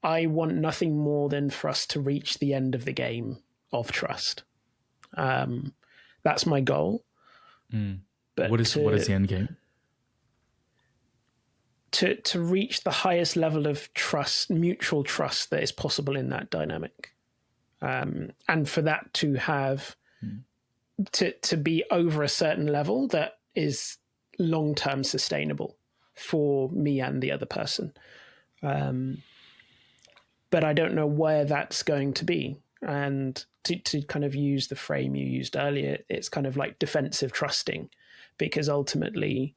I want nothing more than for us to reach the end of the game of trust. That's my goal. But what is the end game? To reach the highest level of trust, mutual trust, that is possible in that dynamic. And for that to have to be over a certain level that is long-term sustainable for me and the other person. But I don't know where that's going to be. And to kind of use the frame you used earlier, it's kind of like defensive trusting, because ultimately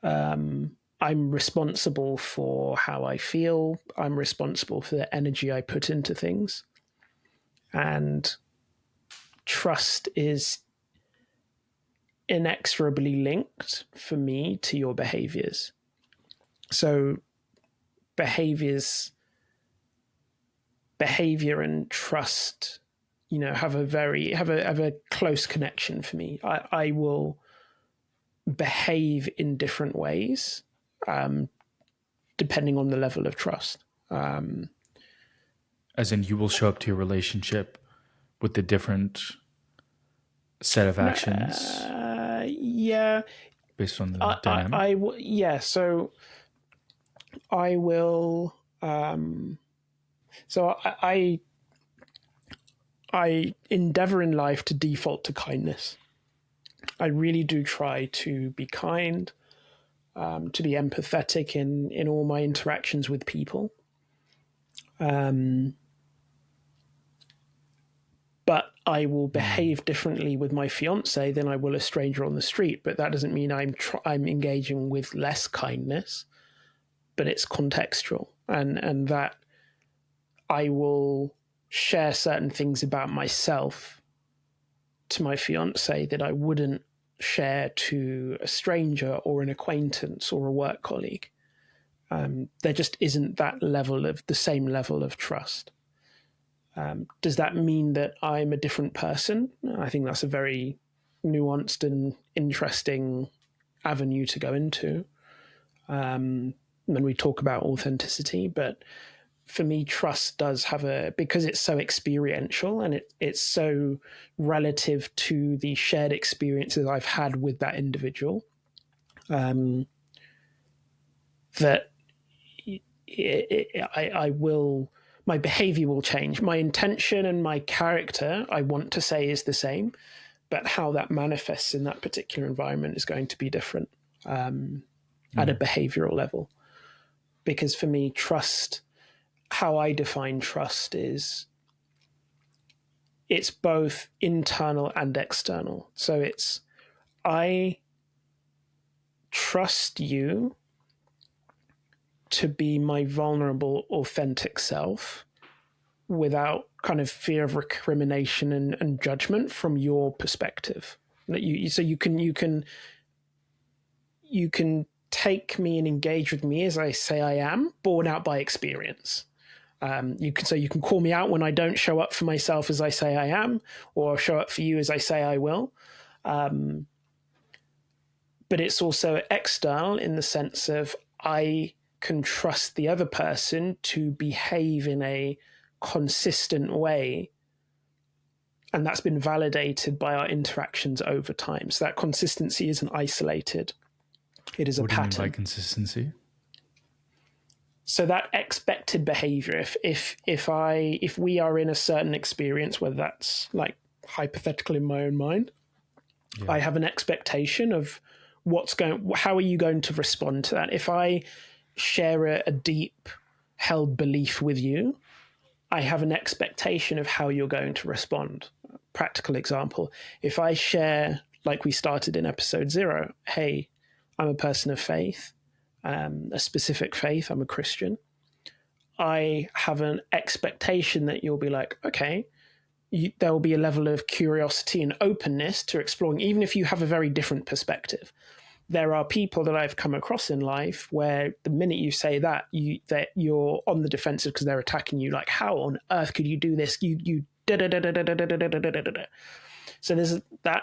I'm responsible for how I feel. I'm responsible for the energy I put into things. And trust is inexorably linked for me to your behaviors. So behavior and trust, have a close connection for me. I will behave in different ways, depending on the level of trust. As in, you will show up to your relationship with a different set of actions. Yeah. Based on the dynamic. Yeah. So I will. So I endeavor in life to default to kindness. I really do try to be kind, to be empathetic in all my interactions with people. But I will behave differently with my fiance than I will a stranger on the street. But that doesn't mean I'm engaging with less kindness, but it's contextual, and that I will share certain things about myself to my fiance that I wouldn't share to a stranger or an acquaintance or a work colleague. There just isn't the same level of trust. Does that mean that I'm a different person? I think that's a very nuanced and interesting avenue to go into when we talk about authenticity. But for me, trust does have because it's so experiential and it's so relative to the shared experiences I've had with that individual, that my behavior will change. My intention and my character, I want to say, is the same, but how that manifests in that particular environment is going to be different at a behavioral level. Because for me, trust, how I define trust is it's both internal and external. So it's, I trust you to be my vulnerable, authentic self without kind of fear of recrimination and judgment from your perspective. So you can take me and engage with me as I say I am, borne out by experience. You can call me out when I don't show up for myself as I say I am, or show up for you as I say I will. But it's also external in the sense of I can trust the other person to behave in a consistent way. And that's been validated by our interactions over time. So that consistency isn't isolated. It is a pattern. What do you mean by consistency? So that expected behavior, if we are in a certain experience, whether that's like hypothetical in my own mind, I have an expectation of how are you going to respond to that? If I share a deep held belief with you, I have an expectation of how you're going to respond. Practical example, if I share, like we started in episode 0, hey, I'm a person of faith, a specific faith, I'm a Christian, I have an expectation that you'll be like, okay, there will be a level of curiosity and openness to exploring, even if you have a very different perspective. There are people that I've come across in life where the minute you say that you're on the defensive because they're attacking you. Like, how on earth could you do this? You da da da da da da da da da da. So there's that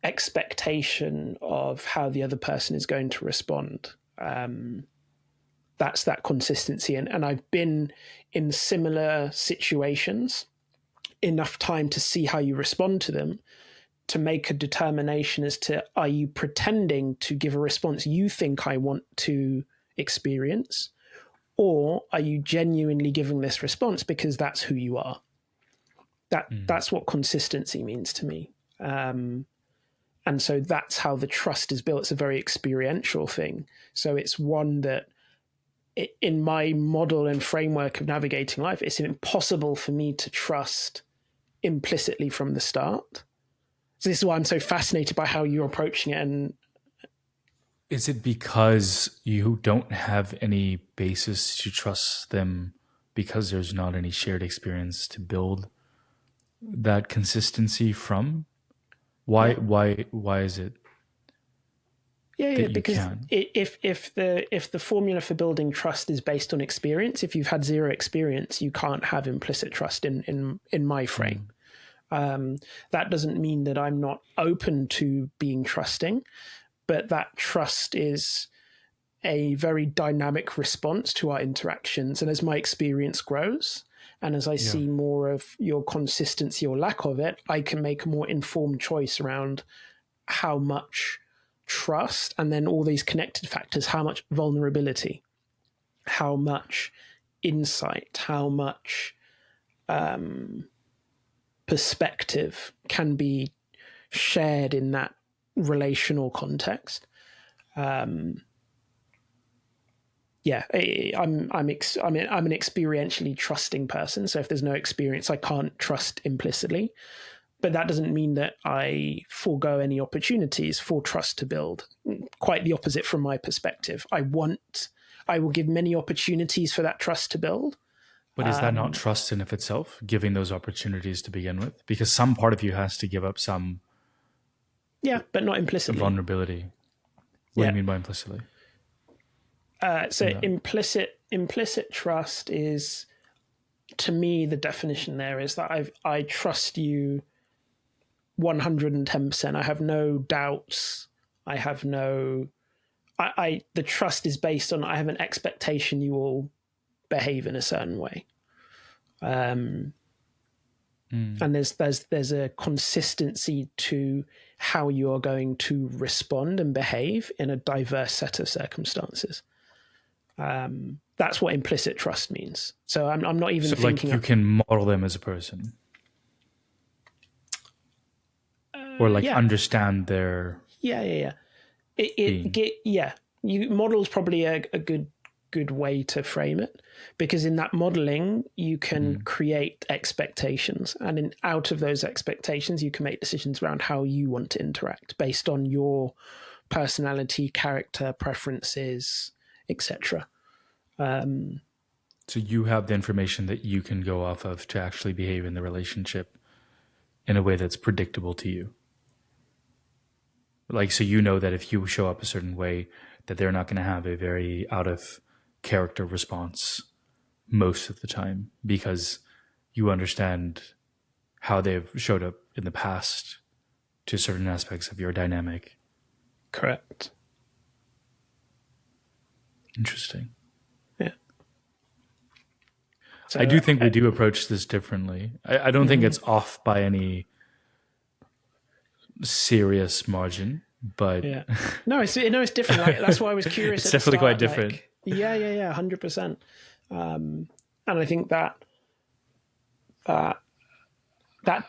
expectation of how the other person is going to respond. That's that consistency, and I've been in similar situations enough time to see how you respond to them, to make a determination as to, are you pretending to give a response you think I want to experience, or are you genuinely giving this response because that's who you are? That's what consistency means to me. And so that's how the trust is built. It's a very experiential thing. So it's one that, in my model and framework of navigating life, it's impossible for me to trust implicitly from the start. So this is why I'm so fascinated by how you're approaching it. And is it because you don't have any basis to trust them because there's not any shared experience to build that consistency from? Why is it? Yeah, because if the formula for building trust is based on experience, if you've had zero experience, you can't have implicit trust in my frame. That doesn't mean that I'm not open to being trusting, but that trust is a very dynamic response to our interactions. And as my experience grows, and as I see more of your consistency or lack of it, I can make a more informed choice around how much trust, and then all these connected factors, how much vulnerability, how much insight, how much perspective can be shared in that relational context. I'm an experientially trusting person. So if there's no experience, I can't trust implicitly. But that doesn't mean that I forego any opportunities for trust to build. Quite the opposite from my perspective. I will give many opportunities for that trust to build. But is that not trust in of itself, giving those opportunities to begin with? Because some part of you has to give up some. Yeah, but not implicitly. Vulnerability. What do you mean by implicitly? So implicit trust is, to me, the definition there is that I trust you 110%. I have no doubts. I have no. The trust is based on I have an expectation you will behave in a certain way, and there's a consistency to how you are going to respond and behave in a diverse set of circumstances. That's what implicit trust means. So I'm not even thinking like you can model them as a person, or like understand their You model is probably a good way to frame it, because in that modeling you can create expectations, and out of those expectations you can make decisions around how you want to interact based on your personality, character, preferences, etc. So you have the information that you can go off of to actually behave in the relationship in a way that's predictable to you. Like, so you know that if you show up a certain way, that they're not going to have a very out of character response most of the time, because you understand how they've showed up in the past to certain aspects of your dynamic. Correct. Interesting. Yeah. So I do think we do approach this differently. I don't think it's off by any serious margin, but no, it's different. Like, that's why I was curious. It's definitely quite different. Like, 100%. And I think that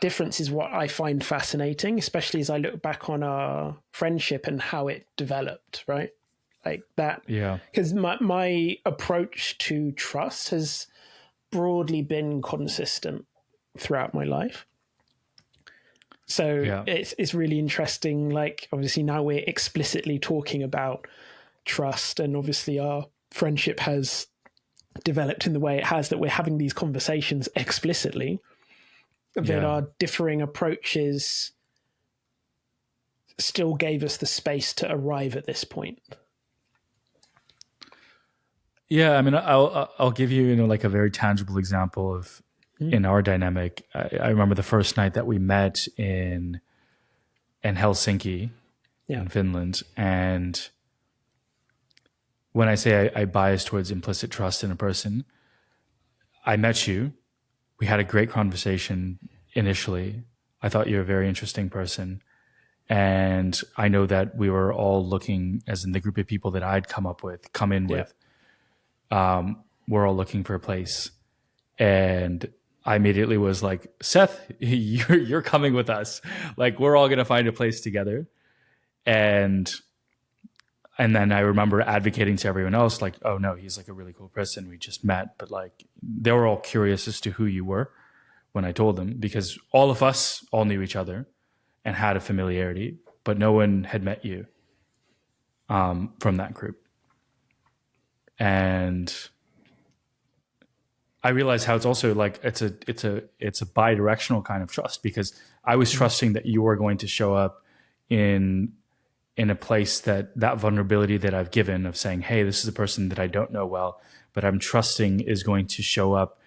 difference is what I find fascinating, especially as I look back on our friendship and how it developed. Right, like that. Yeah. Because my approach to trust has broadly been consistent throughout my life. So it's really interesting. Like, obviously now we're explicitly talking about trust, and obviously our friendship has developed in the way it has, that we're having these conversations explicitly, that our differing approaches still gave us the space to arrive at this point. Yeah, I mean, I'll give you, like a very tangible example of in our dynamic. I remember the first night that we met in Helsinki, in Finland, and when I say I bias towards implicit trust in a person, I met you. We had a great conversation initially. I thought you were a very interesting person. And I know that we were all looking, as in the group of people that I'd come in with, we're all looking for a place. And I immediately was like, Seth, you're coming with us. Like, we're all gonna find a place together. And then I remember advocating to everyone else, like, oh no, he's like a really cool person. We just met, but like they were all curious as to who you were when I told them, because all of us all knew each other and had a familiarity, but no one had met you from that group. And I realized how it's also like it's a bi-directional kind of trust, because I was trusting that you were going to show up in a place that vulnerability that I've given of saying, hey, this is a person that I don't know well, but I'm trusting is going to show up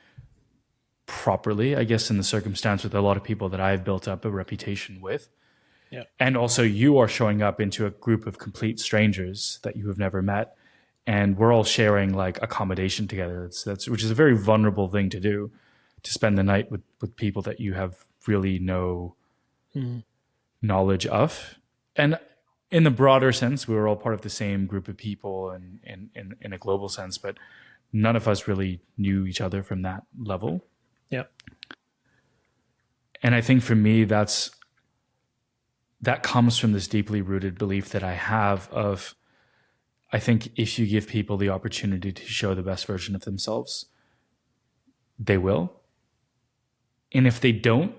properly, I guess, in the circumstance with a lot of people that I've built up a reputation with. Yeah. And also you are showing up into a group of complete strangers that you have never met. And we're all sharing like accommodation together. That's which is a very vulnerable thing to do, to spend the night with people that you have really no knowledge of. And in the broader sense, we were all part of the same group of people and in a global sense, but none of us really knew each other from that level. Yeah. And I think for me, that comes from this deeply rooted belief that I have of, I think if you give people the opportunity to show the best version of themselves, they will. And if they don't,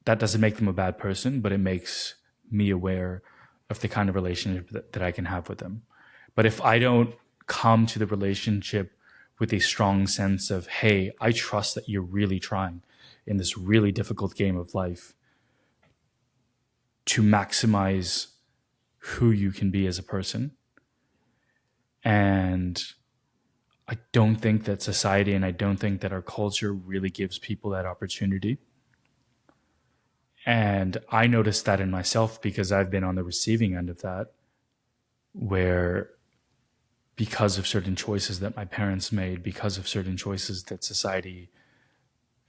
that doesn't make them a bad person, but it makes me aware of the kind of relationship that I can have with them. But if I don't come to the relationship with a strong sense of, hey, I trust that you're really trying in this really difficult game of life to maximize who you can be as a person. And I don't think that society and I don't think that our culture really gives people that opportunity. And I noticed that in myself because I've been on the receiving end of that, where because of certain choices that my parents made, because of certain choices that society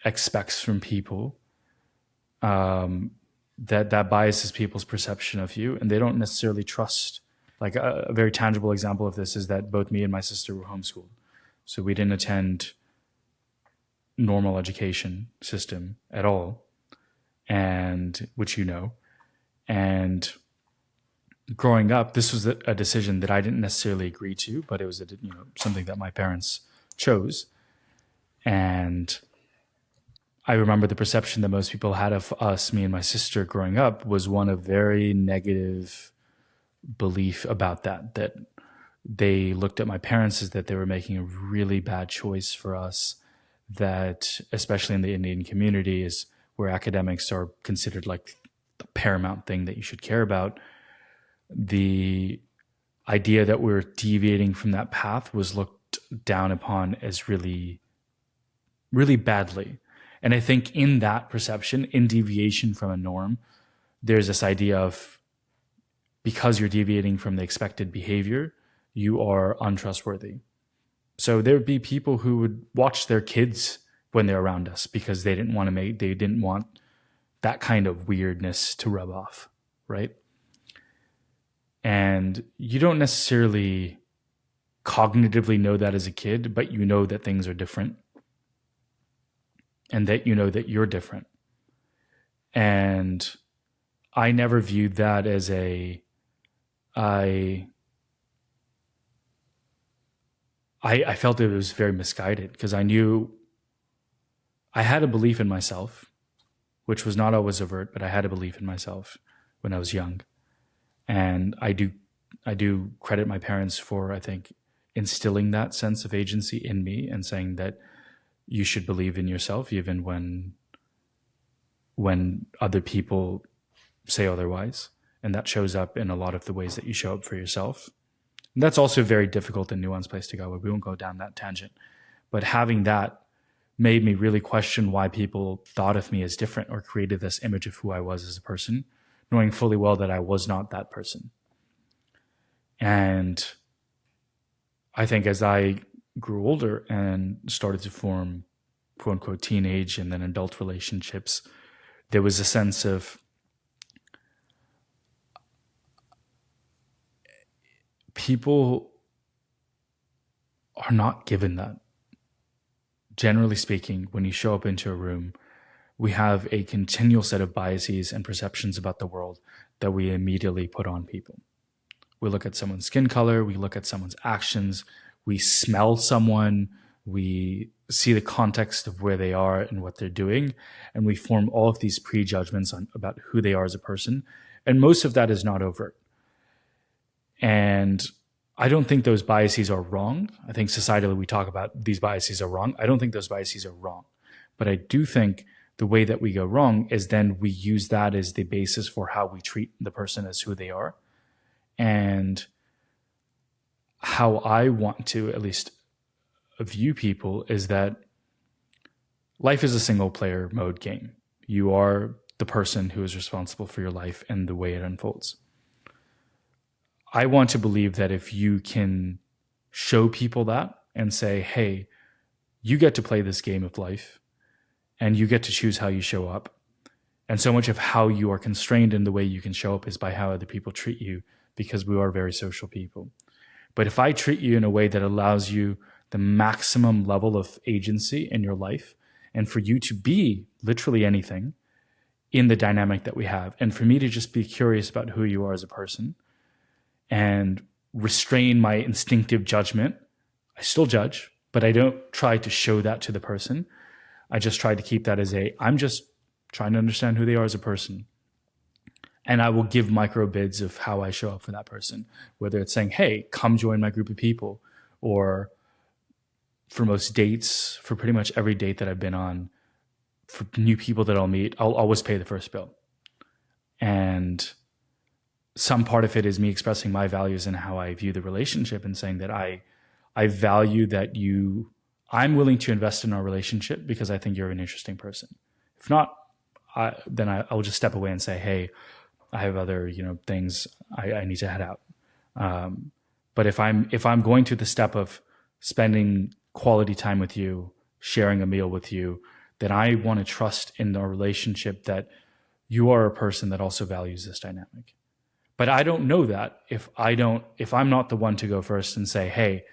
expects from people, that biases people's perception of you, and they don't necessarily trust. Like a very tangible example of this is that both me and my sister were homeschooled. So we didn't attend normal education system at all, and which you know. And growing up, this was a decision that I didn't necessarily agree to, but it was something that my parents chose. And I remember the perception that most people had of us, me and my sister growing up, was one of very negative belief about that they looked at my parents as that they were making a really bad choice for us, that especially in the Indian community is where academics are considered like the paramount thing that you should care about. The idea that we're deviating from that path was looked down upon as really, really badly. And I think in that perception, in deviation from a norm, there's this idea of, because you're deviating from the expected behavior, you are untrustworthy. So there would be people who would watch their kids when they're around us because they didn't want that kind of weirdness to rub off, right? And you don't necessarily cognitively know that as a kid, but you know that things are different and that you know that you're different. And I never viewed that as I felt it was very misguided, because I knew I had a belief in myself, which was not always overt, but I had a belief in myself when I was young. And I do credit my parents for, I think, instilling that sense of agency in me and saying that you should believe in yourself even when other people say otherwise. And that shows up in a lot of the ways that you show up for yourself. And that's also a very difficult and nuanced place to go. We won't go down that tangent. But having that made me really question why people thought of me as different or created this image of who I was as a person, knowing fully well that I was not that person. And I think as I grew older and started to form quote unquote teenage and then adult relationships, there was a sense of people are not given that generally speaking, when you show up into a room, we have a continual set of biases and perceptions about the world that we immediately put on people. We look at someone's skin color, we look at someone's actions, we smell someone, we see the context of where they are and what they're doing, and we form all of these prejudgments about who they are as a person. And most of that is not overt. And I don't think those biases are wrong. I think societally we talk about these biases are wrong. I don't think those biases are wrong. But I do think the way that we go wrong is then we use that as the basis for how we treat the person as who they are. And how I want to at least view people is that life is a single player mode game. You are the person who is responsible for your life and the way it unfolds. I want to believe that if you can show people that and say, hey, you get to play this game of life and you get to choose how you show up. And so much of how you are constrained in the way you can show up is by how other people treat you, because we are very social people. But if I treat you in a way that allows you the maximum level of agency in your life and for you to be literally anything in the dynamic that we have, and for me to just be curious about who you are as a person, and restrain my instinctive judgment. I still judge, but I don't try to show that to the person. I just try to keep that as I'm just trying to understand who they are as a person. And I will give micro bids of how I show up for that person, whether it's saying, hey, come join my group of people, or for most dates, for pretty much every date that I've been on, for new people that I'll meet, I'll always pay the first bill. And some part of it is me expressing my values and how I view the relationship, and saying that I value that I'm willing to invest in our relationship because I think you're an interesting person. If not, then I'll just step away and say, hey, I have other, things I need to head out. But if I'm going to the step of spending quality time with you, sharing a meal with you, then I want to trust in our relationship that you are a person that also values this dynamic. But I don't know that if I'm not the one to go first and say, hey,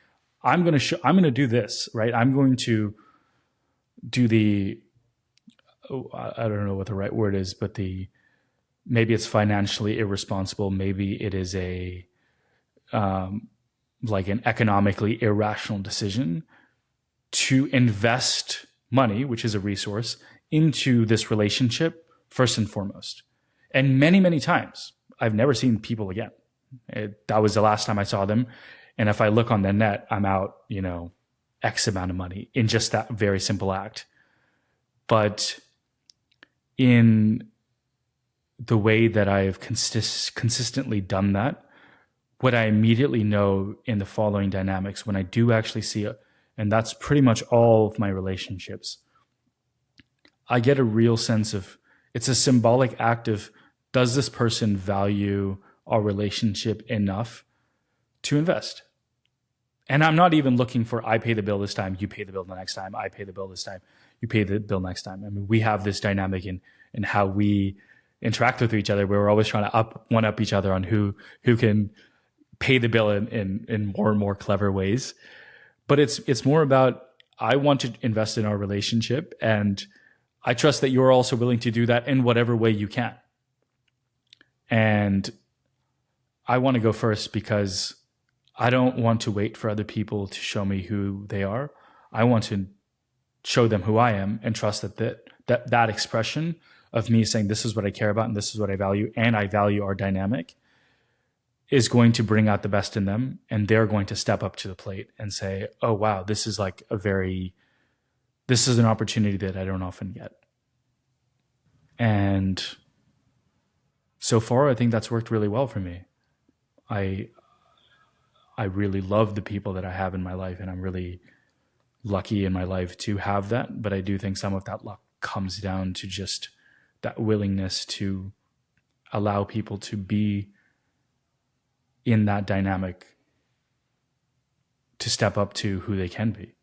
I'm going to do this, right? I'm going to do I don't know what the right word is, but maybe it's financially irresponsible. Maybe it is like an economically irrational decision to invest money, which is a resource, into this relationship first and foremost. And many, many times, I've never seen people again. That was the last time I saw them. And if I look on the net, I'm out, X amount of money in just that very simple act. But in the way that I've consistently done that, what I immediately know in the following dynamics, when I do actually see it, and that's pretty much all of my relationships, I get a real sense of, it's a symbolic act of, does this person value our relationship enough to invest? And I'm not even looking for, I pay the bill this time, you pay the bill the next time, I pay the bill this time, you pay the bill next time. I mean, we have this dynamic in how we interact with each other. We're always trying to one up each other on who can pay the bill in more and more clever ways. But it's more about, I want to invest in our relationship, and I trust that you're also willing to do that in whatever way you can. And I want to go first because I don't want to wait for other people to show me who they are. I want to show them who I am, and trust that expression of me saying, this is what I care about and this is what I value, and I value our dynamic, is going to bring out the best in them. And they're going to step up to the plate and say, oh, wow, this is an opportunity that I don't often get. And so far, I think that's worked really well for me. I really love the people that I have in my life, and I'm really lucky in my life to have that. But I do think some of that luck comes down to just that willingness to allow people to be in that dynamic, to step up to who they can be.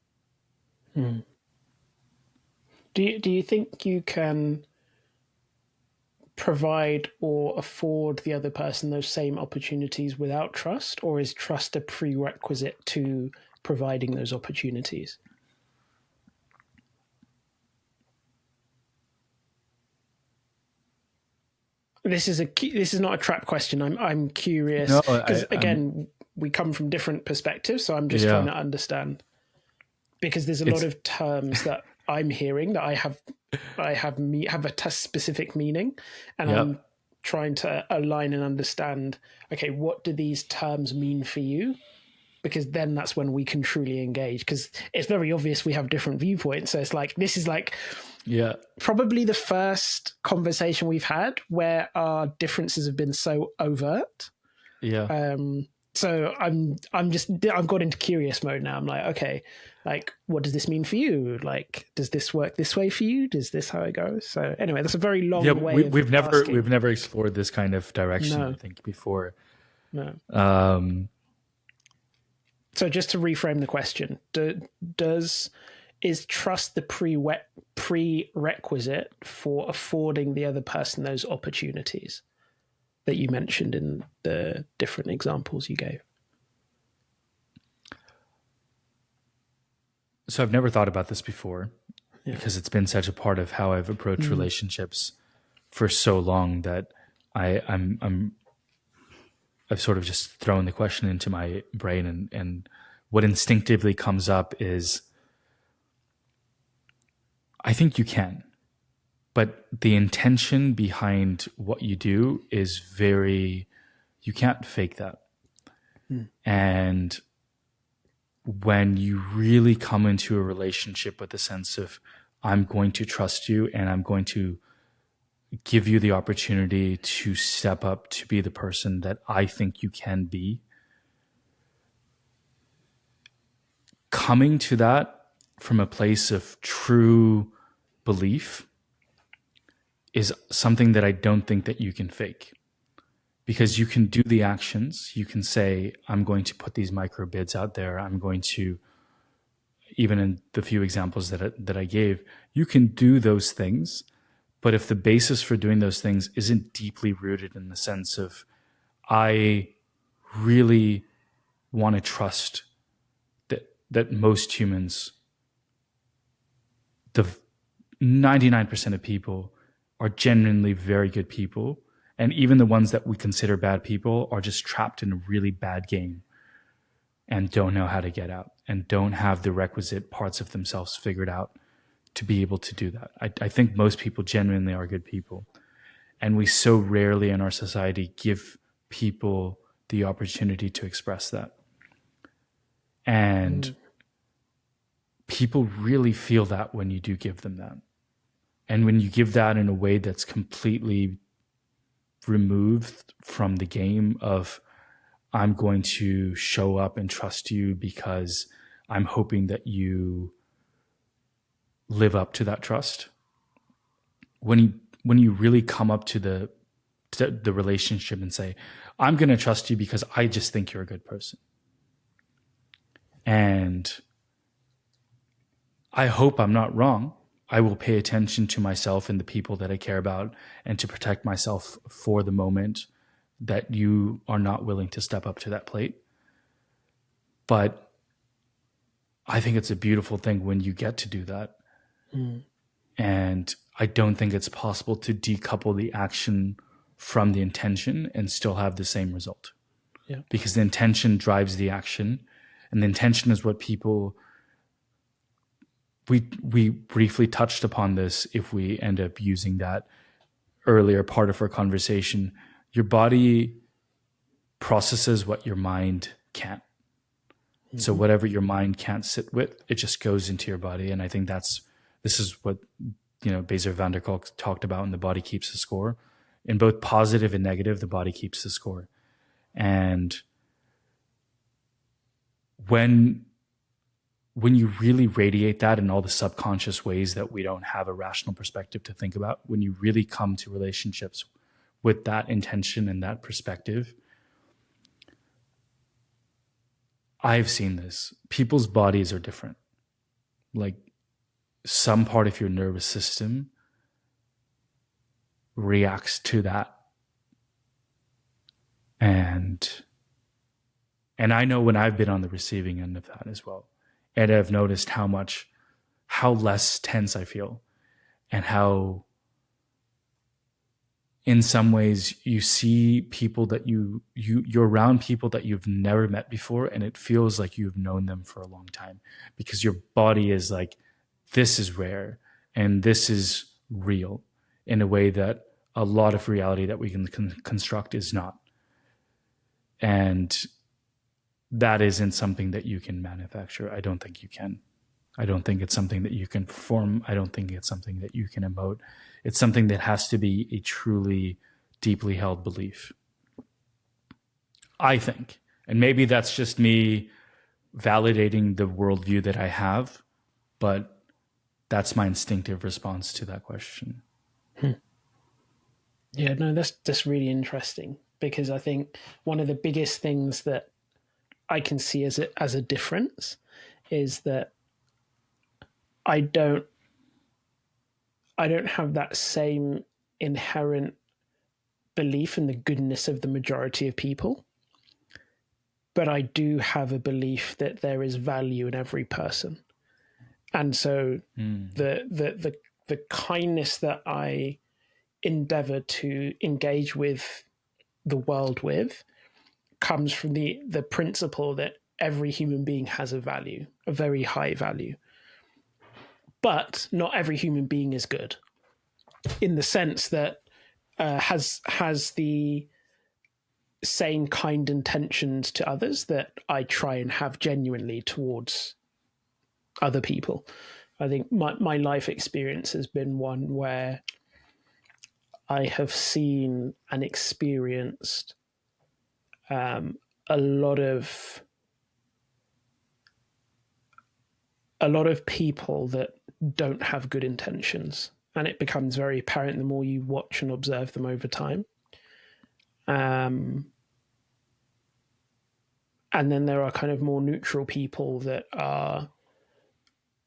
Do you think you can provide or afford the other person those same opportunities without trust, or is trust a prerequisite to providing those opportunities? this is not a trap question. I'm curious No, because again, we come from different perspectives, so I'm just trying to understand, because there's a lot of terms that I'm hearing that have a specific meaning, and I'm trying to align and understand, okay, what do these terms mean for you? Because then that's when we can truly engage, because it's very obvious we have different viewpoints. So it's like, this is like probably the first conversation we've had where our differences have been so overt. So I've got into curious mode now. I'm like, okay, like, what does this mean for you? Like, does this work this way for you? Is this how it goes? So anyway, that's a very long way. We've never explored this kind of direction, I think, before. No. So just to reframe the question, is trust the prerequisite for affording the other person those opportunities that you mentioned in the different examples you gave? So I've never thought about this before because it's been such a part of how I've approached relationships for so long that I've sort of just thrown the question into my brain, and what instinctively comes up is, I think you can, but the intention behind what you do is you can't fake that. And when you really come into a relationship with a sense of, I'm going to trust you and I'm going to give you the opportunity to step up to be the person that I think you can be. Coming to that from a place of true belief is something that I don't think that you can fake, because you can do the actions. You can say, I'm going to put these micro bids out there. I'm going to, even in the few examples that I gave, you can do those things. But if the basis for doing those things isn't deeply rooted in the sense of, I really want to trust that most humans, the 99% of people, are genuinely very good people, and even the ones that we consider bad people are just trapped in a really bad game and don't know how to get out and don't have the requisite parts of themselves figured out to be able to do that. I think most people genuinely are good people. And we so rarely in our society give people the opportunity to express that. And people really feel that when you do give them that. And when you give that in a way that's completely removed from the game of, I'm going to show up and trust you because I'm hoping that you live up to that trust. When you really come up to the relationship and say, I'm going to trust you because I just think you're a good person. And I hope I'm not wrong. I will pay attention to myself and the people that I care about, and to protect myself for the moment that you are not willing to step up to that plate. But I think it's a beautiful thing when you get to do that. And I don't think it's possible to decouple the action from the intention and still have the same result. Because the intention drives the action, and the intention is what people... We briefly touched upon this. If we end up using that earlier part of our conversation, your body processes what your mind can't. So whatever your mind can't sit with, it just goes into your body. And I think this is what, Beizer van der Kolk talked about in The Body Keeps the Score. In both positive and negative, the body keeps the score. And when you really radiate that in all the subconscious ways that we don't have a rational perspective to think about, when you really come to relationships with that intention and that perspective, I've seen this. People's bodies are different. Like, some part of your nervous system reacts to that. And I know when I've been on the receiving end of that as well. And I've noticed how less tense I feel, and how in some ways you see people that you're around people that you've never met before, and it feels like you've known them for a long time, because your body is like, this is rare and this is real in a way that a lot of reality that we can construct is not. And that isn't something that you can manufacture. I don't think you can. I don't think it's something that you can perform. I don't think it's something that you can emote. It's something that has to be a truly deeply held belief, I think. And maybe that's just me validating the worldview that I have, but that's my instinctive response to that question. Yeah, no, that's really interesting, because I think one of the biggest things that I can see as a difference is that I don't have that same inherent belief in the goodness of the majority of people, but I do have a belief that there is value in every person. And so the kindness that I endeavor to engage with the world with comes from the principle that every human being has a value, a very high value. But not every human being is good, in the sense that has the same kind intentions to others that I try and have genuinely towards other people. I think my life experience has been one where I have seen and experienced a lot of people that don't have good intentions, and it becomes very apparent the more you watch and observe them over time. And then there are kind of more neutral people that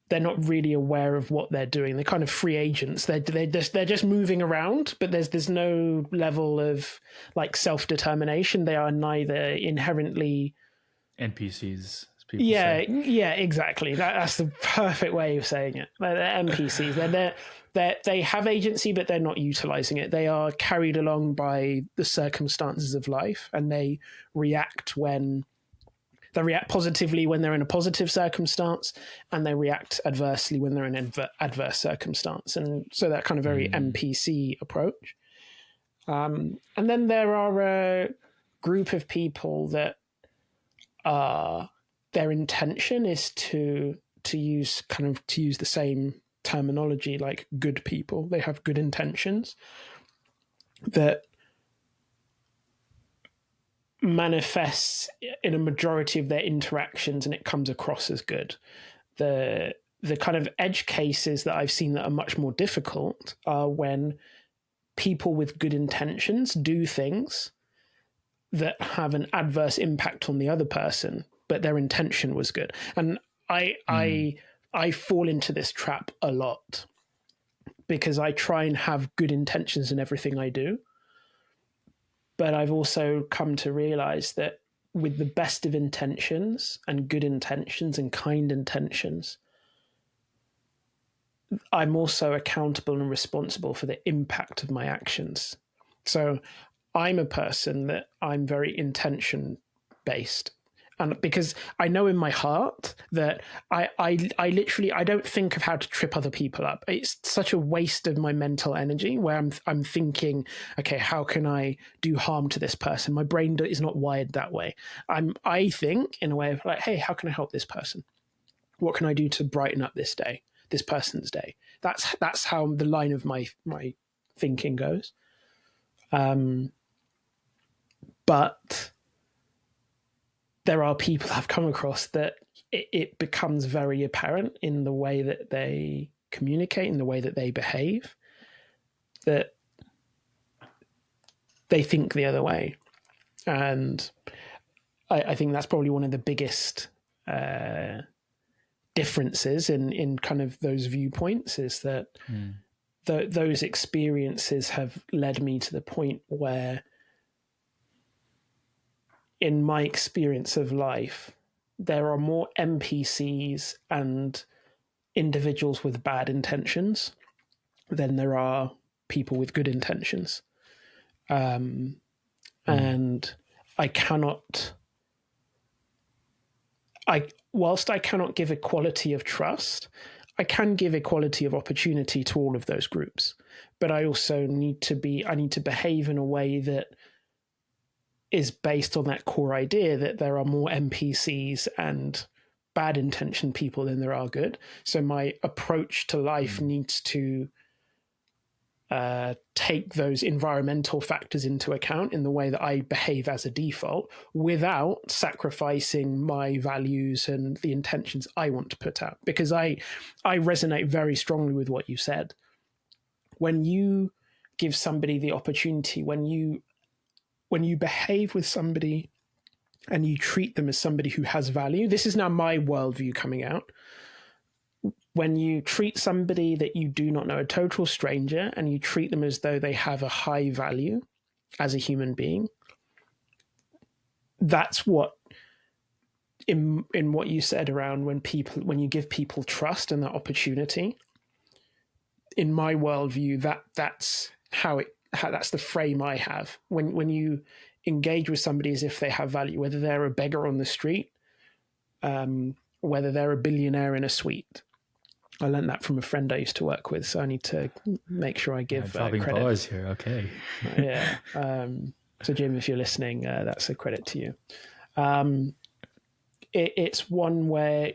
they're not really aware of what they're doing. They're kind of free agents. They're just moving around, but there's no level of like self-determination. They are neither inherently NPCs, as people say. say. Yeah, exactly. That's the perfect way of saying it. They're NPCs. They have agency, but they're not utilizing it. They are carried along by the circumstances of life, and they react positively when they're in a positive circumstance, and they react adversely when they're in an adverse circumstance. And so that kind of very NPC approach. And then there are a group of people that their intention is to use the same terminology, like good people. They have good intentions that manifests in a majority of their interactions, and it comes across as good. The kind of edge cases that I've seen that are much more difficult are when people with good intentions do things that have an adverse impact on the other person, but their intention was good. And I fall into this trap a lot, because I try and have good intentions in everything I do. But I've also come to realize that with the best of intentions and good intentions and kind intentions, I'm also accountable and responsible for the impact of my actions. So I'm a person that I'm very intention based. And because I know in my heart that I literally, I don't think of how to trip other people up. It's such a waste of my mental energy where I'm thinking, okay, how can I do harm to this person? My brain is not wired that way. I think in a way of like, hey, how can I help this person? What can I do to brighten up this person's day? That's how the line of my thinking goes. But there are people I've come across that it becomes very apparent in the way that they communicate, in the way that they behave, that they think the other way. And I think that's probably one of the biggest differences in kind of those viewpoints, is that those experiences have led me to the point where, in my experience of life, there are more NPCs and individuals with bad intentions than there are people with good intentions. And I cannot, whilst I cannot give equality of trust, I can give equality of opportunity to all of those groups. But I also need to behave in a way that is based on that core idea that there are more NPCs and bad intentioned people than there are good. So my approach to life needs to take those environmental factors into account in the way that I behave as a default, without sacrificing my values and the intentions I want to put out. Because I resonate very strongly with what you said. When you give somebody the opportunity, when you behave with somebody and you treat them as somebody who has value, this is now my worldview coming out. When you treat somebody that you do not know, a total stranger, and you treat them as though they have a high value as a human being, that's what, in what you said around when you give people trust and that opportunity, in my worldview, that's that's the frame I have. When you engage with somebody as if they have value, whether they're a beggar on the street, whether they're a billionaire in a suite. I learned that from a friend I used to work with, so I need to make sure I give dropping credit. bars here, okay. Yeah. So Jim, if you're listening, that's a credit to you. It's one where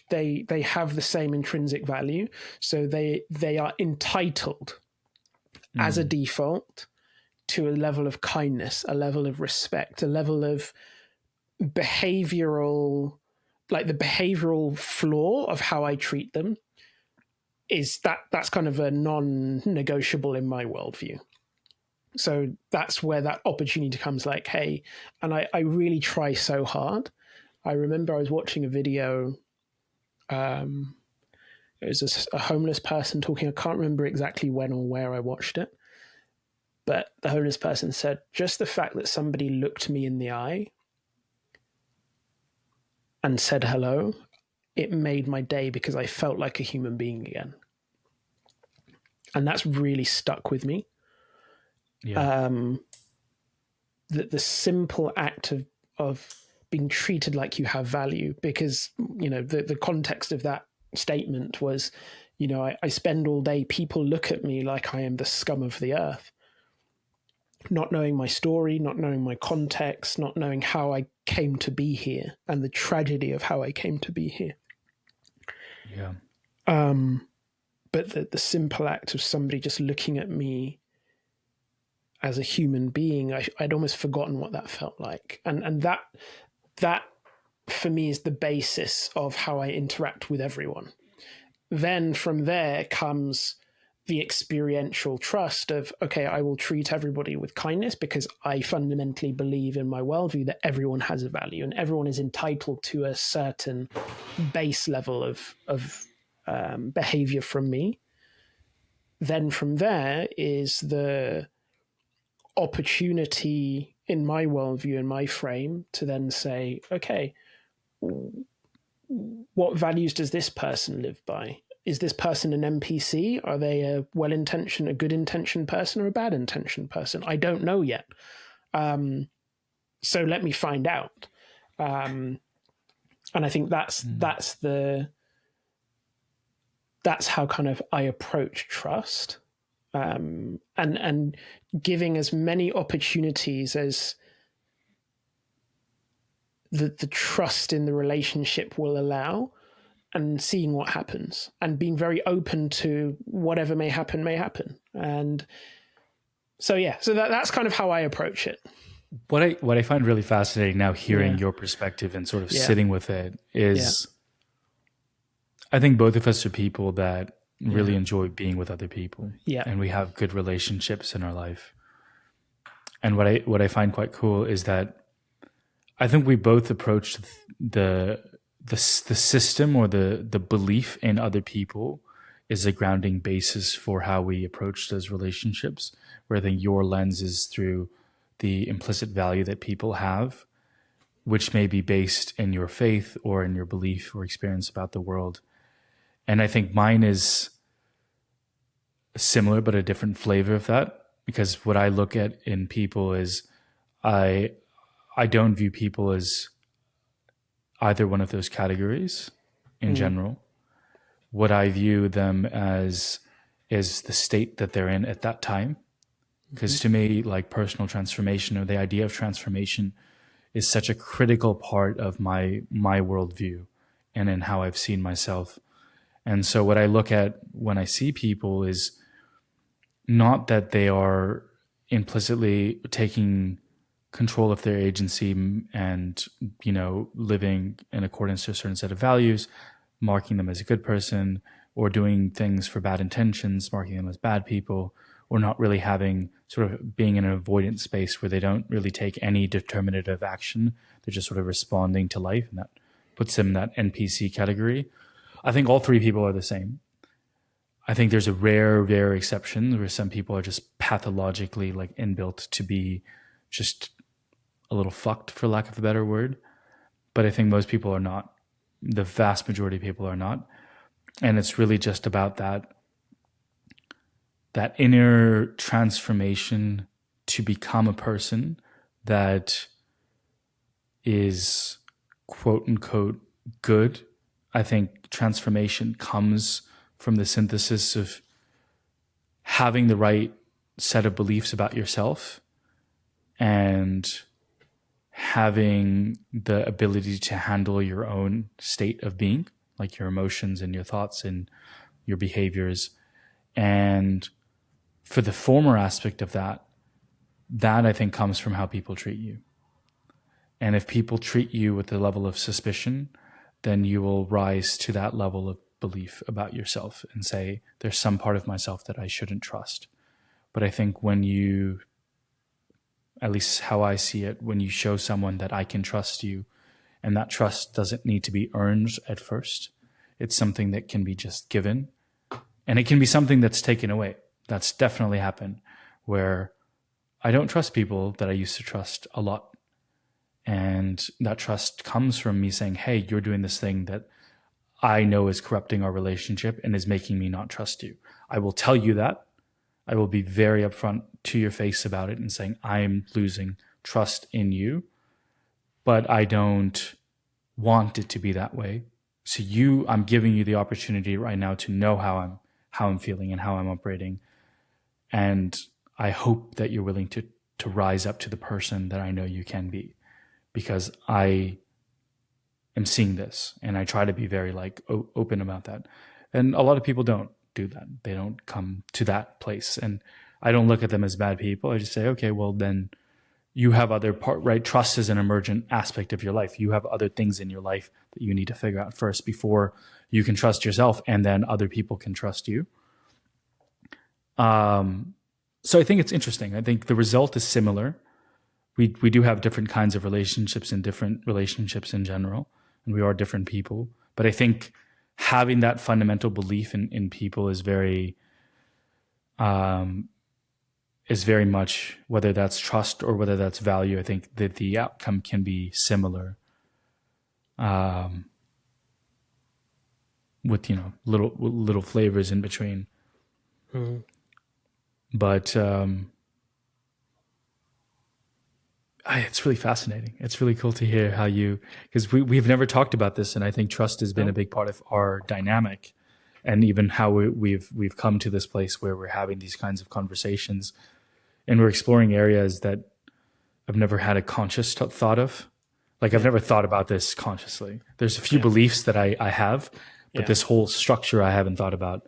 they have the same intrinsic value, so they are entitled as a default to a level of kindness, a level of respect, a level of behavioral, like the behavioral flaw of how I treat them is that's kind of a non-negotiable in my worldview. So that's where that opportunity comes, like, hey, and I really try so hard. I remember I was watching a video. It was a homeless person talking. I can't remember exactly when or where I watched it. But the homeless person said, just the fact that somebody looked me in the eye and said hello, it made my day because I felt like a human being again. And that's really stuck with me. Yeah. The simple act of being treated like you have value, because, you know, the context of that statement was, you know, I spend all day, people look at me like I am the scum of the earth. Not knowing my story, not knowing my context, not knowing how I came to be here and the tragedy of how I came to be here. Yeah. But the simple act of somebody just looking at me as a human being, I'd almost forgotten what that felt like. And that for me is the basis of how I interact with everyone. Then from there comes the experiential trust of, okay, I will treat everybody with kindness because I fundamentally believe in my worldview that everyone has a value and everyone is entitled to a certain base level of behavior from me. Then from there is the opportunity in my worldview, in my frame, to then say, okay, what values does this person live by? Is this person an NPC? Are they a well-intentioned, a good-intentioned person, or a bad-intentioned person? I don't know yet. So let me find out. And I think that's how kind of I approach trust, and giving as many opportunities as the trust in the relationship will allow, and seeing what happens and being very open to whatever may happen. And so, yeah, so that's kind of how I approach it. What I find really fascinating now, hearing your perspective and sort of sitting with it, is I think both of us are people that really enjoy being with other people. Yeah. And we have good relationships in our life. And what I find quite cool is that I think we both approach the system or the belief in other people is a grounding basis for how we approach those relationships, where I think your lens is through the implicit value that people have, which may be based in your faith or in your belief or experience about the world. And I think mine is similar, but a different flavor of that. because what I look at in people is I don't view people as either one of those categories in general. What I view them as is the state that they're in at that time. Because to me, like, personal transformation, or the idea of transformation, is such a critical part of my worldview and in how I've seen myself. And so what I look at when I see people is not that they are implicitly taking control of their agency and, living in accordance to a certain set of values, marking them as a good person, or doing things for bad intentions, marking them as bad people, or not really having, sort of being in an avoidance space where they don't really take any determinative action. They're just sort of responding to life, and that puts them in that NPC category. I think all three people are the same. I think there's a rare exception where some people are just pathologically, like, inbuilt to be just a little fucked, for lack of a better word. But I think most people are not. The vast majority of people are not. And it's really just about that inner transformation to become a person that is, quote unquote, good. I think transformation comes from the synthesis of having the right set of beliefs about yourself and having the ability to handle your own state of being, like your emotions and your thoughts and your behaviors. And for the former aspect of that I think comes from how people treat you. And if people treat you with a level of suspicion, then you will rise to that level of belief about yourself and say, there's some part of myself that I shouldn't trust. But I think when you, at least how I see it, when you show someone that I can trust you, and that trust doesn't need to be earned at first, it's something that can be just given, and it can be something that's taken away. That's definitely happened, where I don't trust people that I used to trust a lot. And that trust comes from me saying, hey, you're doing this thing that I know is corrupting our relationship and is making me not trust you. I will tell you that. I will be very upfront to your face about it and saying, I'm losing trust in you, but I don't want it to be that way. So I'm giving you the opportunity right now to know how I'm feeling and how I'm operating. And I hope that you're willing to rise up to the person that I know you can be, because I am seeing this, and I try to be very open about that. And a lot of people don't do that. They don't come to that place. And I don't look at them as bad people. I just say, okay, well, then you have other right? Trust is an emergent aspect of your life. You have other things in your life that you need to figure out first before you can trust yourself, and then other people can trust you. So I think it's interesting. I think the result is similar. We do have different kinds of relationships and different relationships in general, and we are different people. But I think having that fundamental belief in people is very much, whether that's trust or whether that's value, I think that the outcome can be similar, with little flavors in between. Mm-hmm. But it's really fascinating. It's really cool to hear how because we've never talked about this, and I think trust has been a big part of our dynamic, and even how we've come to this place where we're having these kinds of conversations, and we're exploring areas that I've never had a conscious thought of. Like, I've never thought about this consciously. There's a few beliefs that I have, but this whole structure I haven't thought about.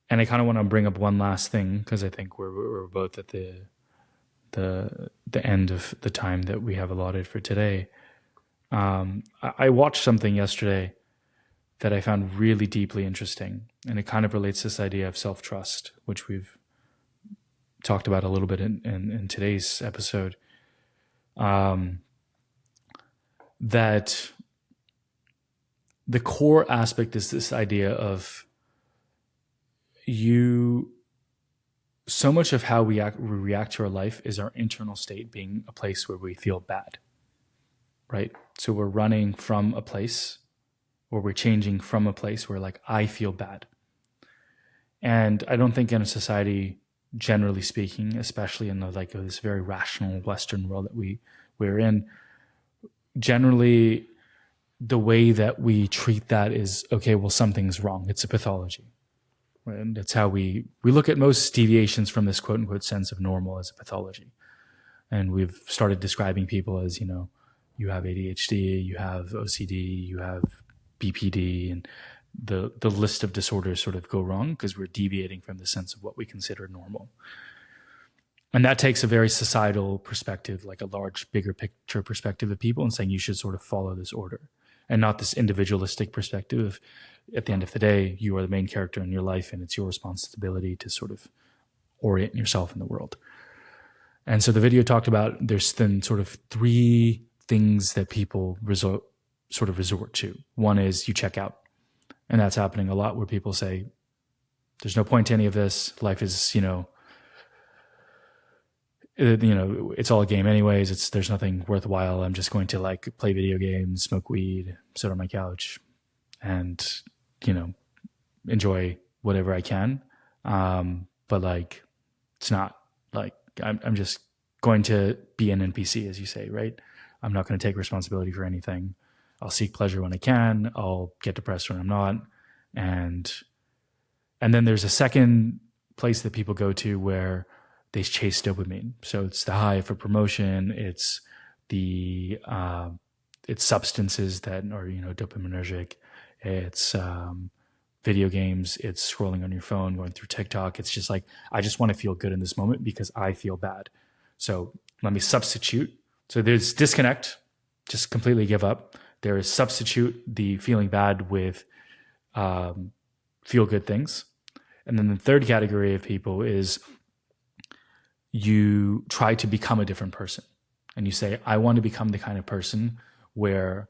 And I kind of want to bring up one last thing, because I think we're both at the end of the time that we have allotted for today. I watched something yesterday that I found really deeply interesting, and it kind of relates to this idea of self-trust, which we've talked about a little bit in today's episode. That the core aspect is this idea of so much of how we react to our life is our internal state being a place where we feel bad, right? So we're running from a place, or we're changing from a place where, like, I feel bad. And I don't think in a society, generally speaking, especially in this very rational Western world that we're in, generally the way that we treat that is, okay, well, something's wrong. It's a pathology. Right? And that's how we look at most deviations from this quote unquote sense of normal as a pathology. And we've started describing people as, you have ADHD, you have OCD, you have BPD, and the list of disorders sort of go wrong because we're deviating from the sense of what we consider normal. And that takes a very societal perspective, like a large, bigger picture perspective of people, and saying you should sort of follow this order and not this individualistic perspective of, at the end of the day, you are the main character in your life and it's your responsibility to sort of orient yourself in the world. And so the video talked about there's then sort of three things that people resort to. One is you check out. And that's happening a lot where people say, there's no point to any of this. Life is, it's all a game anyways. There's nothing worthwhile. I'm just going to play video games, smoke weed, sit on my couch and, enjoy whatever I can. But it's not I'm just going to be an NPC, as you say, right? I'm not going to take responsibility for anything. I'll seek pleasure when I can. I'll get depressed when I'm not. And then there's a second place that people go to where they chase dopamine. So it's the high for promotion. It's the it's substances that are dopaminergic. It's video games. It's scrolling on your phone, going through TikTok. It's just I just want to feel good in this moment because I feel bad. So let me substitute. So there's disconnect, just completely give up. There is substitute the feeling bad with feel good things. And then the third category of people is you try to become a different person. And you say, I want to become the kind of person where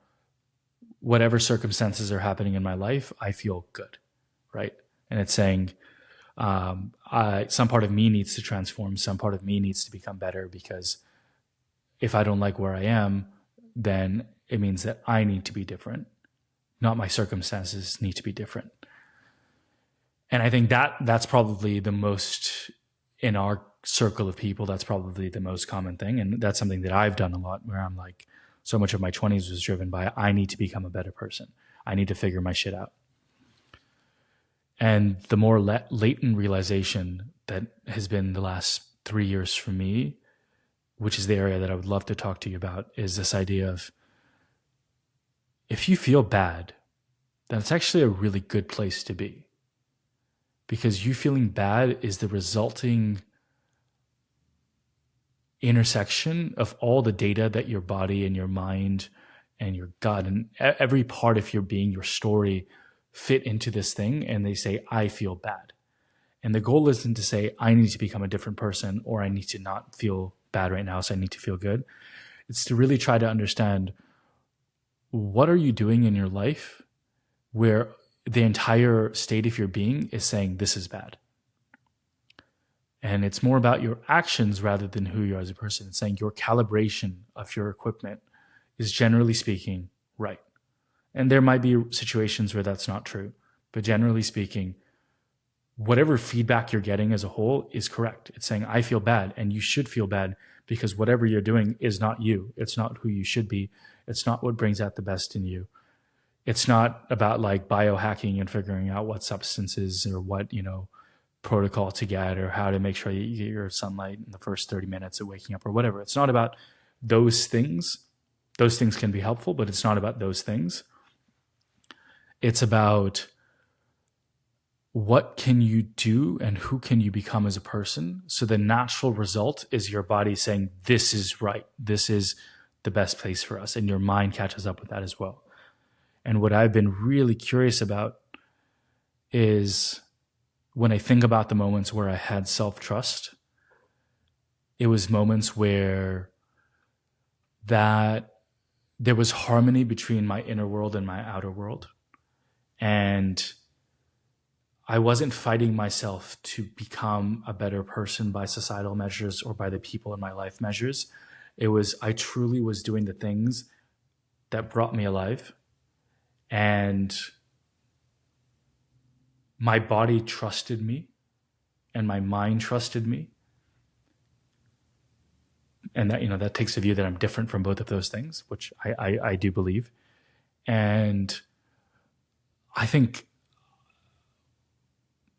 whatever circumstances are happening in my life, I feel good, right? And it's saying some part of me needs to transform. Some part of me needs to become better because if I don't like where I am, then it means that I need to be different, not my circumstances need to be different. And I think that's probably the most, in our circle of people, that's probably the most common thing. And that's something that I've done a lot where I'm so much of my 20s was driven by, I need to become a better person. I need to figure my shit out. And the more latent realization that has been the last 3 years for me, which is the area that I would love to talk to you about, is this idea of if you feel bad, then it's actually a really good place to be. Because you feeling bad is the resulting intersection of all the data that your body and your mind and your gut and every part of your being, your story, fit into this thing. And they say, I feel bad. And the goal isn't to say, I need to become a different person or I need to not feel bad right now, so I need to feel good. It's to really try to understand, what are you doing in your life where the entire state of your being is saying this is bad? And it's more about your actions rather than who you are as a person. It's saying your calibration of your equipment is, generally speaking, right. And there might be situations where that's not true. But generally speaking, whatever feedback you're getting as a whole is correct. It's saying, I feel bad, and you should feel bad because whatever you're doing is not you. It's not who you should be. It's not what brings out the best in you. It's not about biohacking and figuring out what substances or what, protocol to get or how to make sure you get your sunlight in the first 30 minutes of waking up or whatever. It's not about those things. Those things can be helpful, but it's not about those things. It's about what can you do and who can you become as a person. So the natural result is your body saying, this is right. This is the best place for us. And your mind catches up with that as well. And what I've been really curious about is when I think about the moments where I had self-trust, it was moments where that there was harmony between my inner world and my outer world. And I wasn't fighting myself to become a better person by societal measures or by the people in my life measures. It was, I truly was doing the things that brought me alive. And my body trusted me and my mind trusted me. And that, that takes the view that I'm different from both of those things, which I do believe. And I think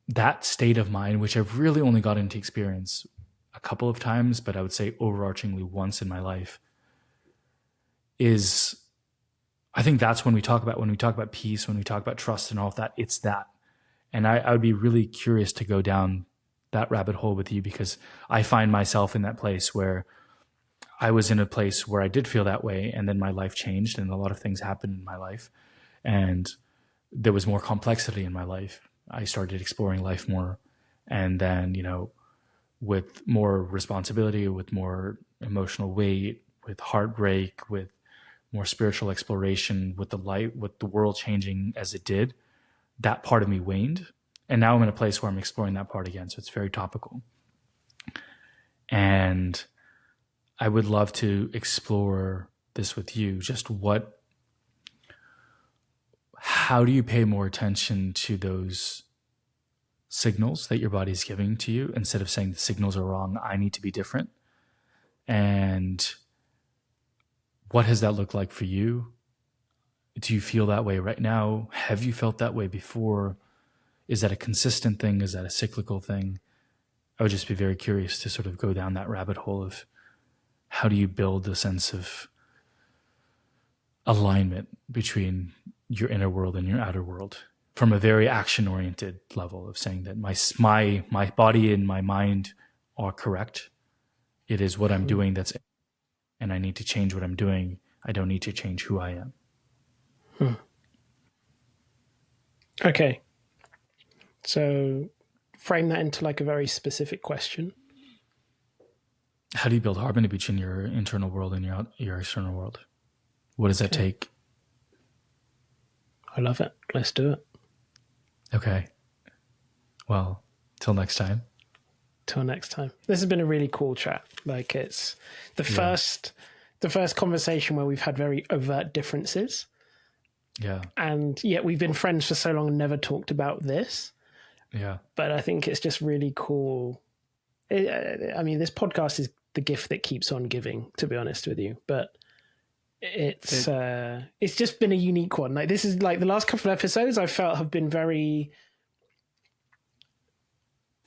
that state of mind, which I've really only gotten to experience a couple of times, but I would say overarchingly once in my life, is, I think that's when we talk about peace, when we talk about trust and all of that, it's that. And I would be really curious to go down that rabbit hole with you, because I find myself in that place where I was in a place where I did feel that way, and then my life changed and a lot of things happened in my life, and there was more complexity in my life. I started exploring life more, and then, with more responsibility, with more emotional weight, with heartbreak, with more spiritual exploration, with the world changing as it did, that part of me waned. And now I'm in a place where I'm exploring that part again. So it's very topical. And I would love to explore this with you. Just how do you pay more attention to those signals that your body's giving to you, instead of saying the signals are wrong, I need to be different? And what has that looked like for you? Do you feel that way right now? Have you felt that way before? Is that a consistent thing? Is that a cyclical thing? I would just be very curious to sort of go down that rabbit hole of how do you build a sense of alignment between your inner world and your outer world, from a very action-oriented level of saying that my body and my mind are correct. It is what I'm doing and I need to change what I'm doing. I don't need to change who I am. Okay. So frame that into like a very specific question. How do you build harmony between your internal world and your external world? What does that take? I love it. Let's do it. Okay. Well, till next time. Till next time. This has been a really cool chat. Like, it's the first conversation where we've had very overt differences. Yeah. And yet we've been friends for so long and never talked about this. Yeah. But I think it's just really cool. I mean, this podcast is the gift that keeps on giving, to be honest with you. But it's just been a unique one. Like, this is like the last couple of episodes I felt have been very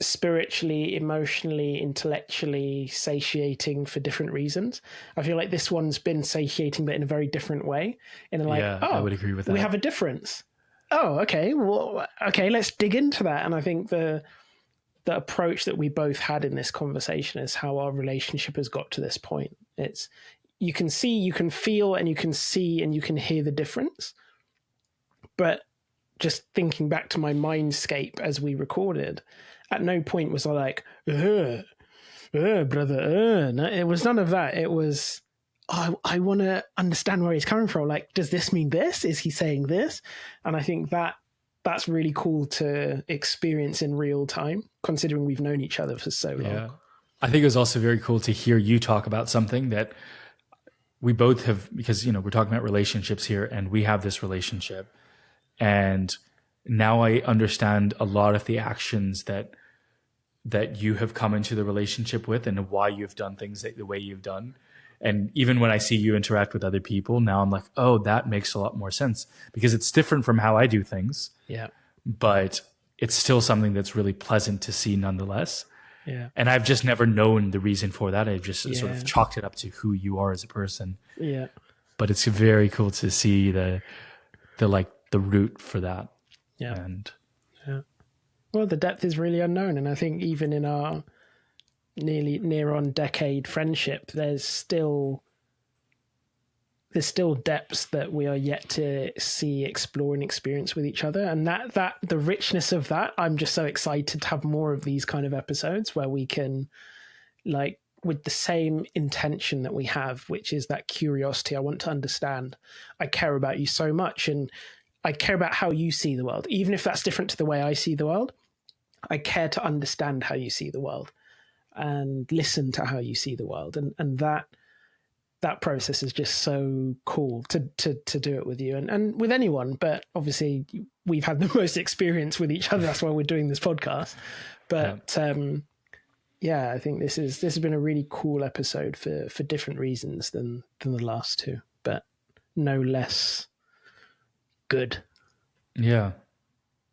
spiritually, emotionally, intellectually satiating for different reasons. I feel like this one's been satiating, but in a very different way. And like, I would agree with that. We have a difference. Oh, okay. Well, okay, let's dig into that. And I think the approach that we both had in this conversation is how our relationship has got to this point. It's, you can see, you can feel, and you can see, and you can hear the difference. But just thinking back to my mindscape as we recorded, at no point was I like, brother. No, it was none of that. It was, I want to understand where he's coming from. Like, does this mean this? Is he saying this? And I think that's really cool to experience in real time, considering we've known each other for so long. Yeah. I think it was also very cool to hear you talk about something that we both have, because, we're talking about relationships here, and we have this relationship. And now I understand a lot of the actions that you have come into the relationship with, and why you've done things the way you've done. And even when I see you interact with other people, now I'm like, oh, that makes a lot more sense, because it's different from how I do things. Yeah. But it's still something that's really pleasant to see nonetheless. Yeah. And I've just never known the reason for that. I've just sort of chalked it up to who you are as a person. Yeah. But it's very cool to see the root for that. Yeah. And well, the depth is really unknown. And I think even in our near on decade friendship, there's still depths that we are yet to see, explore, and experience with each other. And that the richness of that, I'm just so excited to have more of these kind of episodes where we can, like, with the same intention that we have, which is that curiosity. I want to understand. I care about you so much, and I care about how you see the world, even if that's different to the way I see the world. I care to understand how you see the world and listen to how you see the world. And that that process is just so cool to do it with you and with anyone. But obviously, we've had the most experience with each other. That's why we're doing this podcast. But I think this has been a really cool episode for different reasons than the last two, but no less good. Yeah.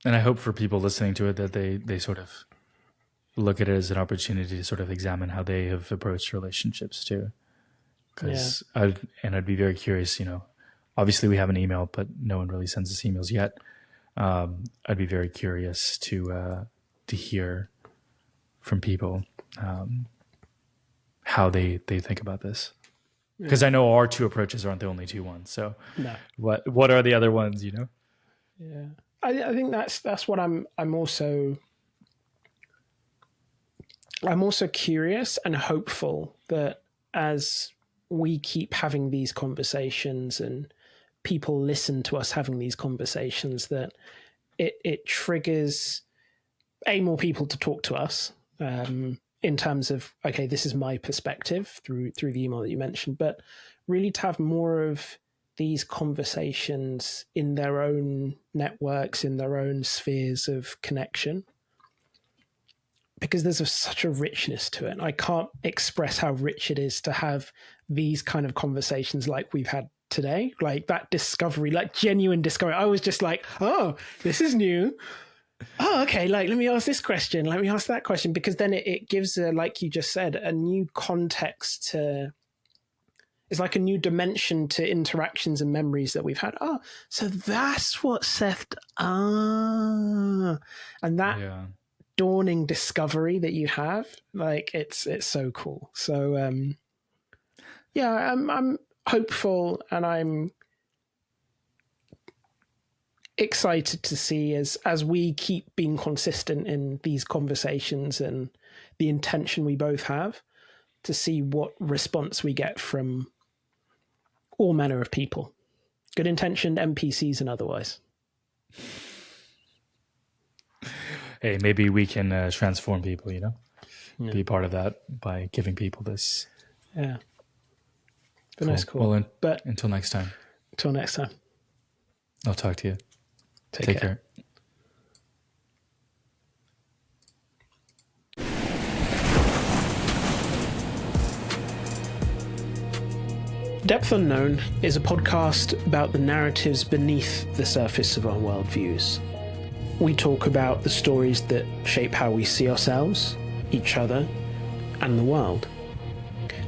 And I hope for people listening to it that they sort of look at it as an opportunity to sort of examine how they have approached relationships too. Because I'd be very curious, obviously we have an email, but no one really sends us emails yet. I'd be very curious to hear from people how they think about this. Because I know our two approaches aren't the only two ones. So what are the other ones, Yeah. I think that's what I'm also curious and hopeful that as we keep having these conversations and people listen to us having these conversations, that it triggers more people to talk to us in terms of, okay, this is my perspective through the email that you mentioned, but really to have more of these conversations in their own networks, in their own spheres of connection. Because there's such a richness to it. And I can't express how rich it is to have these kind of conversations like we've had today, like that discovery, like genuine discovery. I was just like, oh, this is new. Oh, okay. Like, let me ask this question. Let me ask that question. Because then it gives, like you just said, a new context to, it's like a new dimension to interactions and memories that we've had. Oh, so that's what Seth, and that, dawning discovery that you have, like it's so cool. So I'm hopeful and I'm excited to see as we keep being consistent in these conversations and the intention we both have, to see what response we get from all manner of people, good intentioned NPCs and otherwise. Hey, maybe we can transform people, be part of that by giving people this. Yeah. But that's cool. Well, but until next time. Until next time. I'll talk to you. Take care. Depth Unknown is a podcast about the narratives beneath the surface of our worldviews. We talk about the stories that shape how we see ourselves, each other, and the world.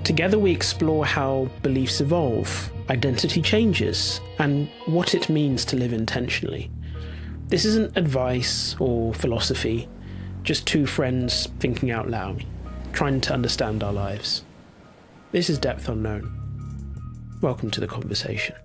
Together we explore how beliefs evolve, identity changes, and what it means to live intentionally. This isn't advice or philosophy, just two friends thinking out loud, trying to understand our lives. This is Depth Unknown. Welcome to the conversation.